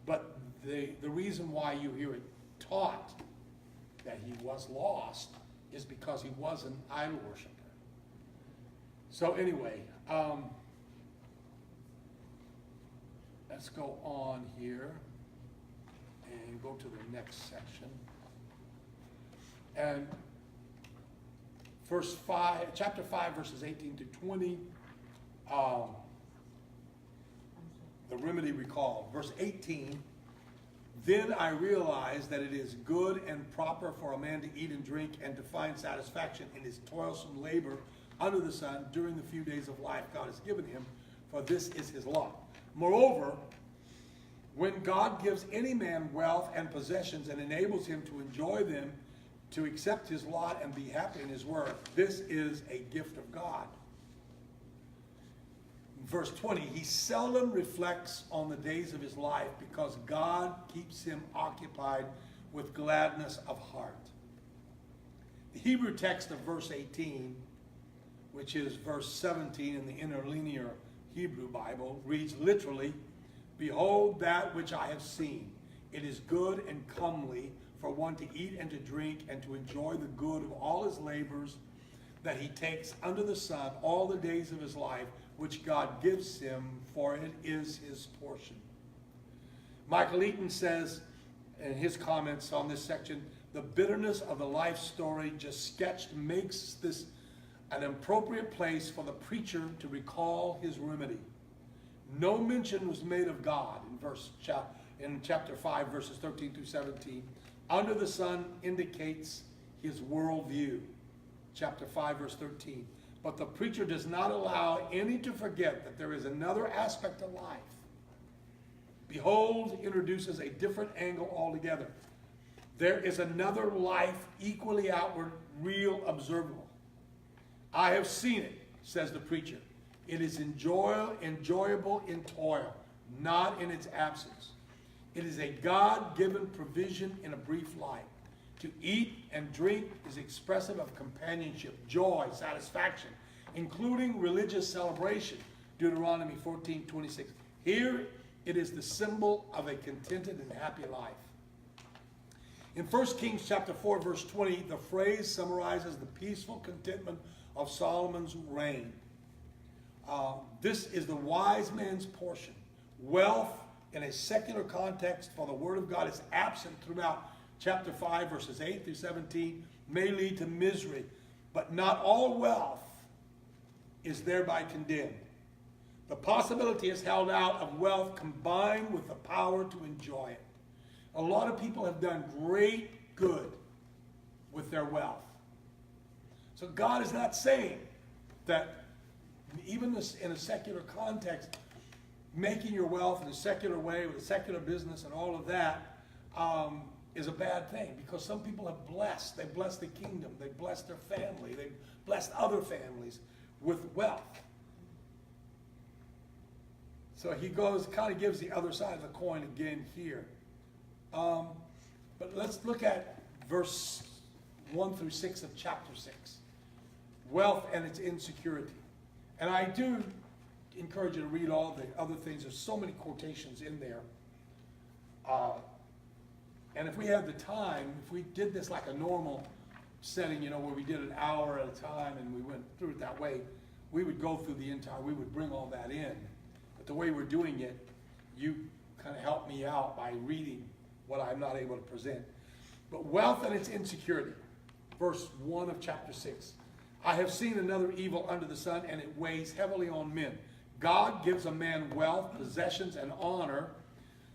But the reason why you hear it taught that he was lost is because he was an idol worshiper. So anyway, let's go on here and go to the next section. And chapter 5, verses 18 to 20, the remedy recall. Verse 18, then I realized that it is good and proper for a man to eat and drink and to find satisfaction in his toilsome labor under the sun during the few days of life God has given him, for this is his lot. Moreover, when God gives any man wealth and possessions and enables him to enjoy them, to accept his lot and be happy in his work, this is a gift of God. Verse 20, he seldom reflects on the days of his life because God keeps him occupied with gladness of heart. The Hebrew text of verse 18, which is verse 17 in the interlinear Hebrew Bible, reads literally, behold that which I have seen. It is good and comely for one to eat and to drink and to enjoy the good of all his labors that he takes under the sun all the days of his life, which God gives him, for it is his portion. Michael Eaton says in his comments on this section, the bitterness of the life story just sketched makes this an appropriate place for the preacher to recall his remedy. No mention was made of God in chapter 5, verses 13 through 17. Under the sun indicates his worldview. Chapter 5, verse 13. But the preacher does not allow any to forget that there is another aspect of life. Behold introduces a different angle altogether. There is another life equally outward, real, observable. I have seen it, says the preacher. It is enjoyable in toil, not in its absence. It is a God-given provision in a brief life. To eat and drink is expressive of companionship, joy, satisfaction, including religious celebration, Deuteronomy 14:26. Here it is the symbol of a contented and happy life. In 1 Kings chapter 4, verse 20, the phrase summarizes the peaceful contentment of Solomon's reign. This is the wise man's portion. Wealth in a secular context for the Word of God is absent throughout chapter 5, verses 8 through 17, may lead to misery, but not all wealth is thereby condemned. The possibility is held out of wealth combined with the power to enjoy it. A lot of people have done great good with their wealth. So God is not saying that even in a secular context, making your wealth in a secular way with a secular business and all of that is a bad thing, because some people have blessed. They've blessed the kingdom. They've blessed their family. They've blessed other families with wealth. So he kind of gives the other side of the coin again here. But let's look at verse 1 through 6 of chapter 6. Wealth and its insecurity. And I do encourage you to read all the other things. There's so many quotations in there. And if we had the time, if we did this like a normal setting, where we did an hour at a time and we went through it that way, we would go through we would bring all that in. But the way we're doing it, you kind of help me out by reading what I'm not able to present. But wealth and its insecurity. Verse 1 of chapter 6. I have seen another evil under the sun, and it weighs heavily on men. God gives a man wealth, possessions, and honor,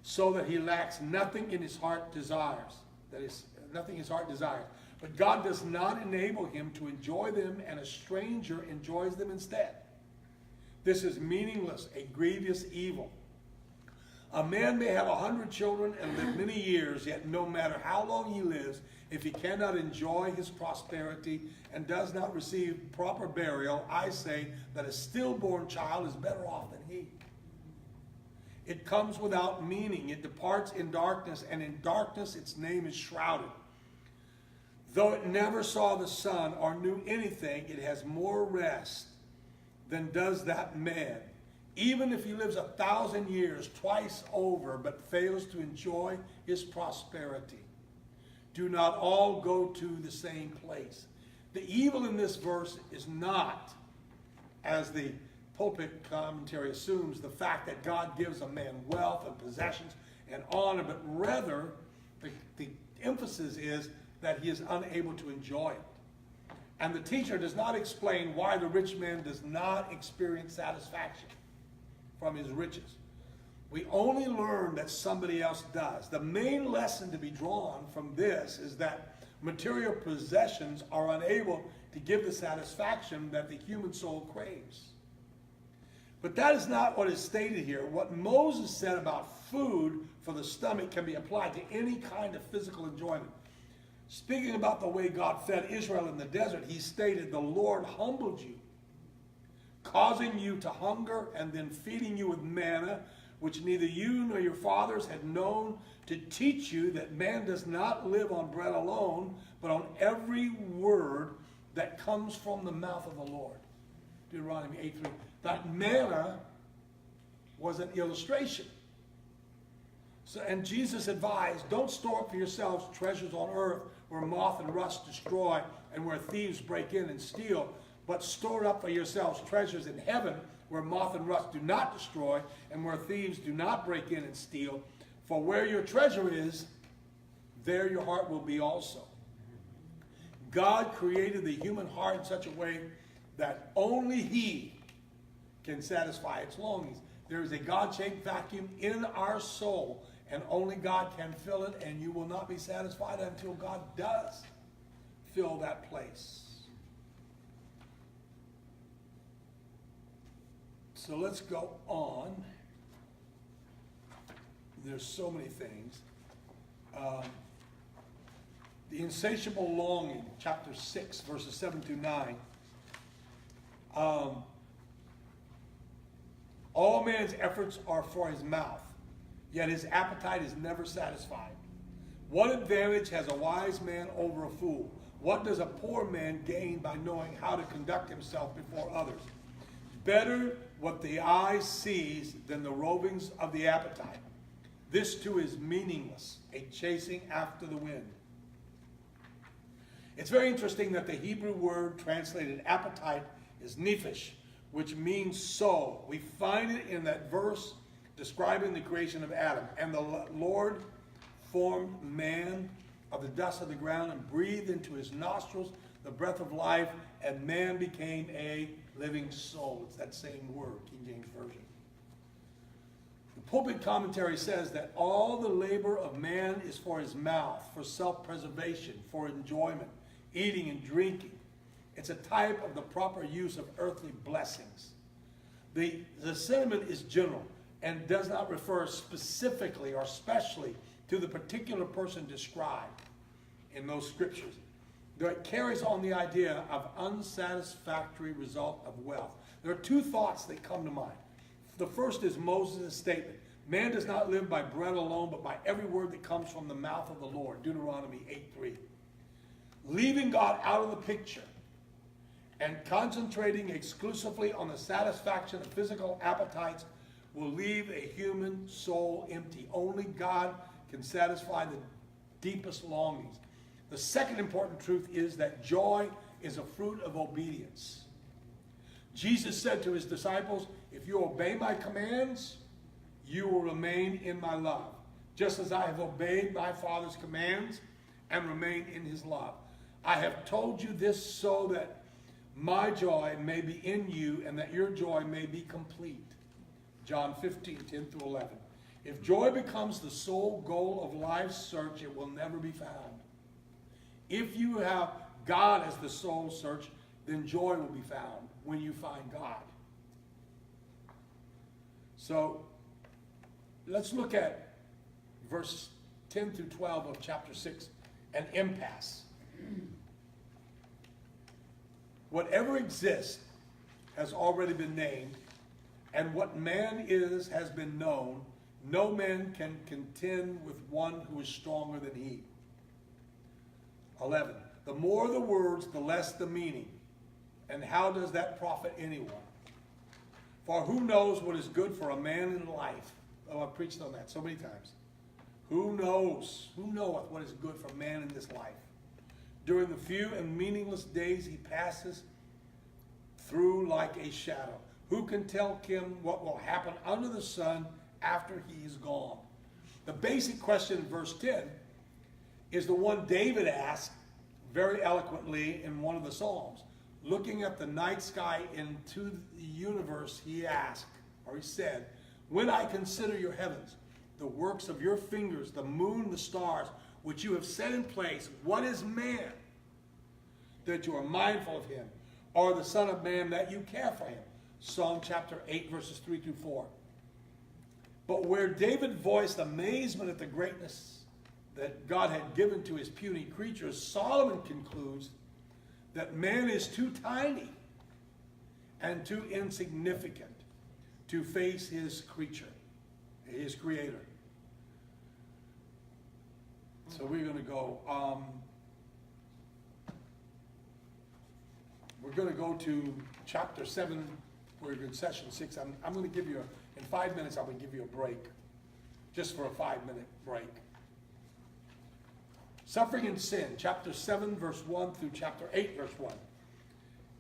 so that he lacks nothing in his heart desires. That is, nothing his heart desires. But God does not enable him to enjoy them, and a stranger enjoys them instead. This is meaningless, a grievous evil. A man may have 100 children and live many years, yet no matter how long he lives, if he cannot enjoy his prosperity and does not receive proper burial, I say that a stillborn child is better off than he. It comes without meaning. It departs in darkness, and in darkness its name is shrouded. Though it never saw the sun or knew anything, it has more rest than does that man. Even if he lives 1,000 years twice over, but fails to enjoy his prosperity. Do not all go to the same place. The evil in this verse is not, as the pulpit commentary assumes, the fact that God gives a man wealth and possessions and honor, but rather the emphasis is that he is unable to enjoy it. And the teacher does not explain why the rich man does not experience satisfaction from his riches. We only learn that somebody else does. The main lesson to be drawn from this is that material possessions are unable to give the satisfaction that the human soul craves. But that is not what is stated here. What Moses said about food for the stomach can be applied to any kind of physical enjoyment. Speaking about the way God fed Israel in the desert, he stated, the Lord humbled you, causing you to hunger and then feeding you with manna, which neither you nor your fathers had known, to teach you that man does not live on bread alone, but on every word that comes from the mouth of the Lord. Deuteronomy 8:3. That manna was an illustration. So, and Jesus advised, don't store up for yourselves treasures on earth where moth and rust destroy and where thieves break in and steal, but store up for yourselves treasures in heaven where moth and rust do not destroy and where thieves do not break in and steal. For where your treasure is, there your heart will be also. God created the human heart in such a way that only he can satisfy its longings. There is a God-shaped vacuum in our soul, and only God can fill it, and you will not be satisfied until God does fill that place. So let's go on. There's so many things. The insatiable longing, chapter 6, verses 7 through 9. All man's efforts are for his mouth, yet his appetite is never satisfied. What advantage has a wise man over a fool? What does a poor man gain by knowing how to conduct himself before others? Better what the eye sees than the rovings of the appetite. This too is meaningless, a chasing after the wind. It's very interesting that the Hebrew word translated appetite is nephesh, which means soul. We find it in that verse describing the creation of Adam. And the Lord formed man of the dust of the ground and breathed into his nostrils the breath of life, and man became a living soul. It's that same word, King James Version. The pulpit commentary says that all the labor of man is for his mouth, for self-preservation, for enjoyment, eating and drinking. It's a type of the proper use of earthly blessings. The sentiment is general and does not refer specifically or specially to the particular person described in those scriptures. Though it carries on the idea of unsatisfactory result of wealth. There are two thoughts that come to mind. The first is Moses' statement. Man does not live by bread alone, but by every word that comes from the mouth of the Lord. Deuteronomy 8:3. Leaving God out of the picture and concentrating exclusively on the satisfaction of physical appetites will leave a human soul empty. Only God can satisfy the deepest longings. The second important truth is that joy is a fruit of obedience. Jesus said to his disciples, if you obey my commands, you will remain in my love, just as I have obeyed my Father's commands and remain in his love. I have told you this so that my joy may be in you and that your joy may be complete. John 15:10 through 11. If joy becomes the sole goal of life's search, it will never be found. If you have God as the sole search, then joy will be found when you find God. So let's look at verse 10 through 12 of chapter 6, an impasse. Whatever exists has already been named, and what man is has been known. No man can contend with one who is stronger than he. 11. The more the words, the less the meaning. And how does that profit anyone? For who knows what is good for a man in life? Oh, I've preached on that so many times. Who knows? Who knoweth what is good for man in this life? During the few and meaningless days he passes through like a shadow. Who can tell him what will happen under the sun after he is gone? The basic question in verse 10 is the one David asked very eloquently in one of the Psalms. Looking at the night sky into the universe, he asked, or he said, when I consider your heavens, the works of your fingers, the moon, the stars, which you have set in place, what is man that you are mindful of him, or the Son of Man that you care for him? Psalm chapter 8, verses 3 through 4. But where David voiced amazement at the greatness that God had given to his puny creatures, Solomon concludes that man is too tiny and too insignificant to face his creature, his creator. So we're going to go, to chapter 7. We're in session 6. I'm going to give you, in 5 minutes, I'm going to give you a break, just for a 5-minute break. Suffering and Sin, chapter 7, verse 1 through chapter 8, verse 1.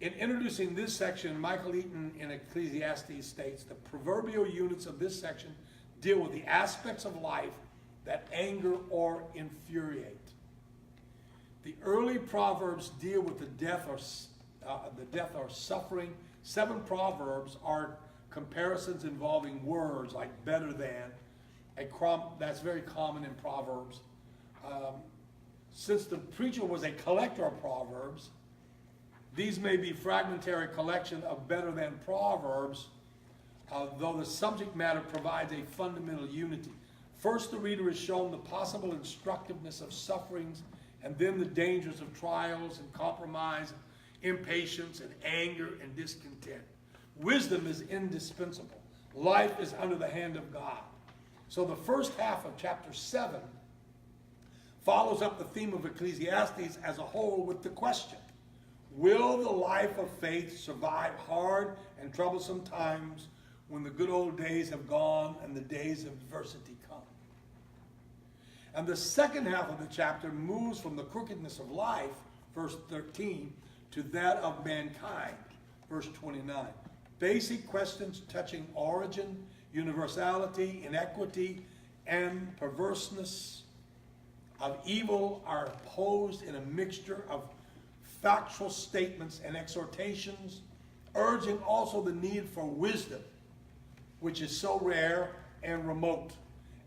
In introducing this section, Michael Eaton in Ecclesiastes states, the proverbial units of this section deal with the aspects of life that anger or infuriate. The early Proverbs deal with the death or suffering. 7 Proverbs are comparisons involving words like better than. That's very common in Proverbs. Since the preacher was a collector of Proverbs, these may be fragmentary collection of better than Proverbs, though the subject matter provides a fundamental unity. First, the reader is shown the possible instructiveness of sufferings, and then the dangers of trials and compromise, impatience and anger and discontent. Wisdom is indispensable. Life is under the hand of God. So the first half of chapter 7 follows up the theme of Ecclesiastes as a whole with the question, will the life of faith survive hard and troublesome times when the good old days have gone and the days of adversity come? And the second half of the chapter moves from the crookedness of life, verse 13, to that of mankind, verse 29. Basic questions touching origin, universality, inequity, and perverseness of evil are posed in a mixture of factual statements and exhortations, urging also the need for wisdom, which is so rare and remote,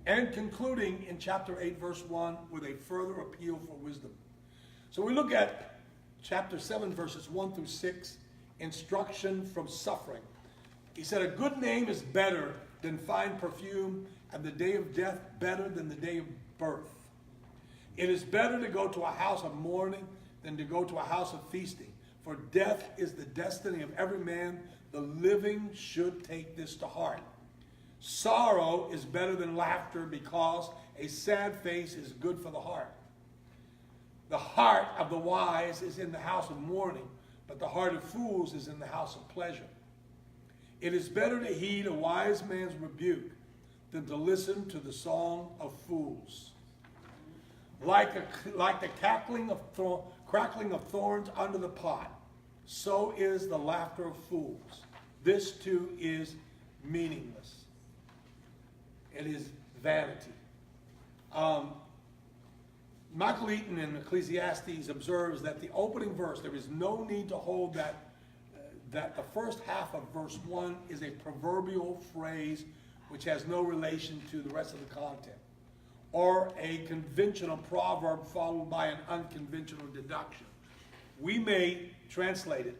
and concluding in chapter 8, verse 1, with a further appeal for wisdom. So we look at chapter 7, verses 1 through 6, instruction from suffering. He said, a good name is better than fine perfume, and the day of death better than the day of birth. It is better to go to a house of mourning than to go to a house of feasting, for death is the destiny of every man. The living should take this to heart. Sorrow is better than laughter, because a sad face is good for the heart. The heart of the wise is in the house of mourning, but the heart of fools is in the house of pleasure. It is better to heed a wise man's rebuke than to listen to the song of fools. Like the crackling of thorns under the pot, so is the laughter of fools. This too is meaningless. It is vanity. Michael Eaton in Ecclesiastes observes that the opening verse, there is no need to hold that the first half of verse 1 is a proverbial phrase which has no relation to the rest of the content, or a conventional proverb followed by an unconventional deduction. We may translate it,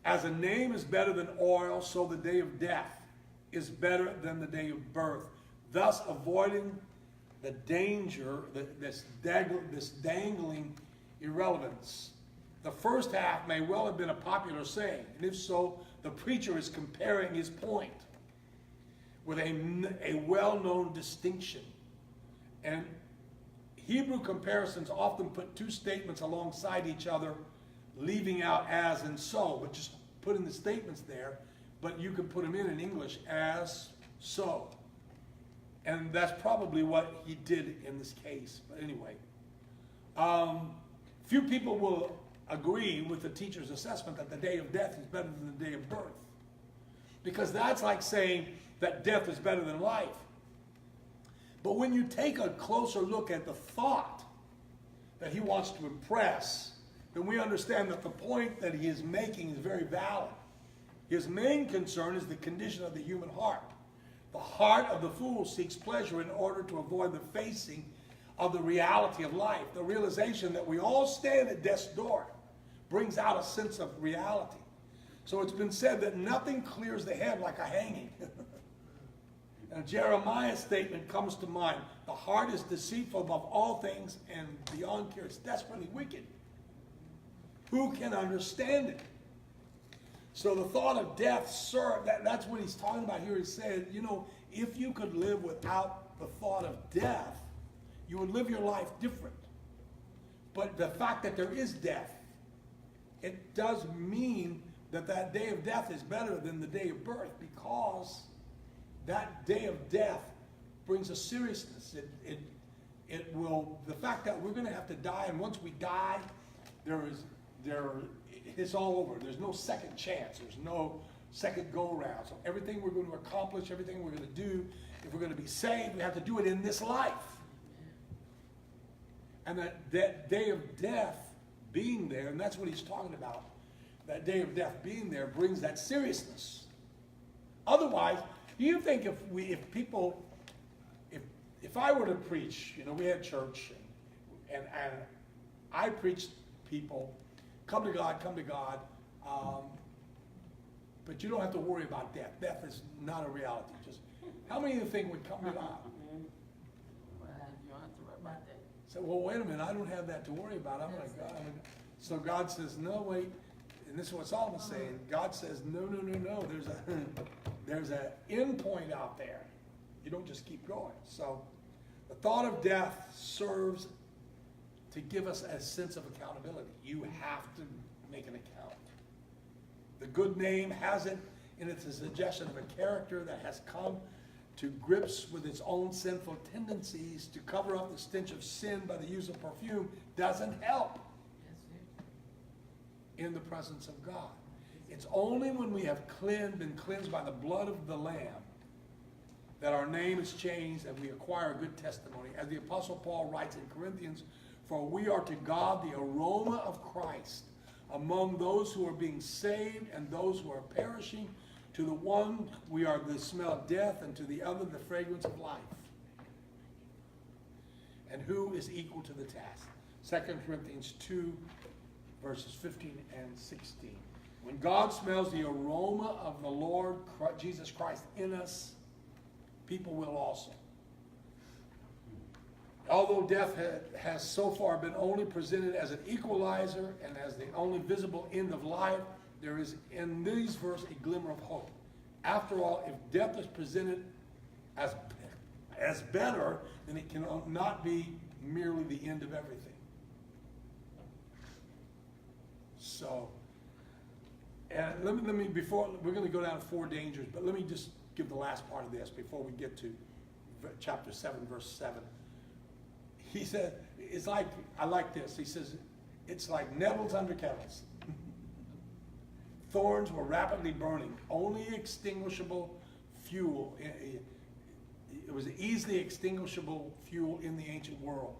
as a name is better than oil, so the day of death is better than the day of birth, thus avoiding the danger, this dangling irrelevance. The first half may well have been a popular saying, and if so, the preacher is comparing his point with a well-known distinction. And Hebrew comparisons often put two statements alongside each other, leaving out as and so, but just putting the statements there, but you can put them in English as so. And that's probably what he did in this case. But anyway, few people will agree with the teacher's assessment that the day of death is better than the day of birth, because that's like saying that death is better than life. But when you take a closer look at the thought that he wants to impress, then we understand that the point that he is making is very valid. His main concern is the condition of the human heart. The heart of the fool seeks pleasure in order to avoid the facing of the reality of life. The realization that we all stand at death's door brings out a sense of reality. So it's been said that nothing clears the head like a hanging. And Jeremiah's statement comes to mind. The heart is deceitful above all things and beyond cure. It's desperately wicked. Who can understand it? So the thought of death, sir, that's what he's talking about here. He said, you know, if you could live without the thought of death, you would live your life different. But the fact that there is death, it does mean that that day of death is better than the day of birth, because that day of death brings a seriousness. It will, the fact that we're going to have to die, and once we die, it's all over. There's no second chance. There's no second go-around. So everything we're going to accomplish, everything we're going to do, if we're going to be saved, we have to do it in this life. And that day of death being there, and that's what he's talking about, that day of death being there brings that seriousness. Otherwise, do you think if I were to preach, you know, we had church, and I preached people, come to God, But you don't have to worry about death. Death is not a reality. Just how many of you think would come to mind? Well, you don't have to worry about that. So, well, wait a minute, I don't have that to worry about. I'm like, God. So God says, no, wait. And this is what Solomon's saying. God says, no, no, no, no. There's an end point out there. You don't just keep going. So the thought of death serves to give us a sense of accountability. You have to make an account. The good name has it, and it's a suggestion of a character that has come to grips with its own sinful tendencies. To cover up the stench of sin by the use of perfume doesn't help in the presence of God. It's only when we have been cleansed by the blood of the Lamb that our name is changed and we acquire a good testimony. As the Apostle Paul writes in Corinthians, for we are to God the aroma of Christ among those who are being saved and those who are perishing. To the one we are the smell of death, and to the other the fragrance of life. And who is equal to the task? 2 Corinthians 2, verses 15 and 16. When God smells the aroma of the Lord Jesus Christ in us, people will also. Although death has so far been only presented as an equalizer and as the only visible end of life, there is in these verses a glimmer of hope. After all, if death is presented as better, then it cannot be merely the end of everything. So, and let me before we're going to go down to 4 dangers, but let me just give the last part of this before we get to chapter 7, verse 7. He said, it's like, I like this. He says, it's like nettles under kettles. Thorns were rapidly burning. Only extinguishable fuel. It was easily extinguishable fuel in the ancient world.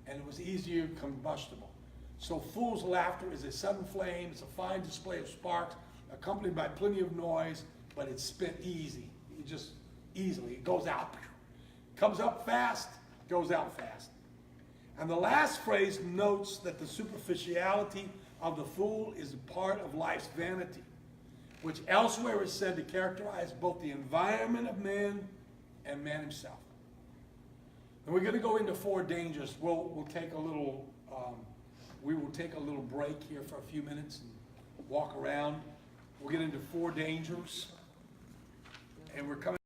And it was easier combustible. So fool's laughter is a sudden flame. It's a fine display of sparks, accompanied by plenty of noise, but it's spent easy. It just easily. It goes out. Comes up fast, goes out fast. And the last phrase notes that the superficiality of the fool is a part of life's vanity, which elsewhere is said to characterize both the environment of man and man himself. And we're going to go into 4 dangers. We'll take a little, we will take a little break here for a few minutes and walk around. We'll get into 4 dangers, and we're coming.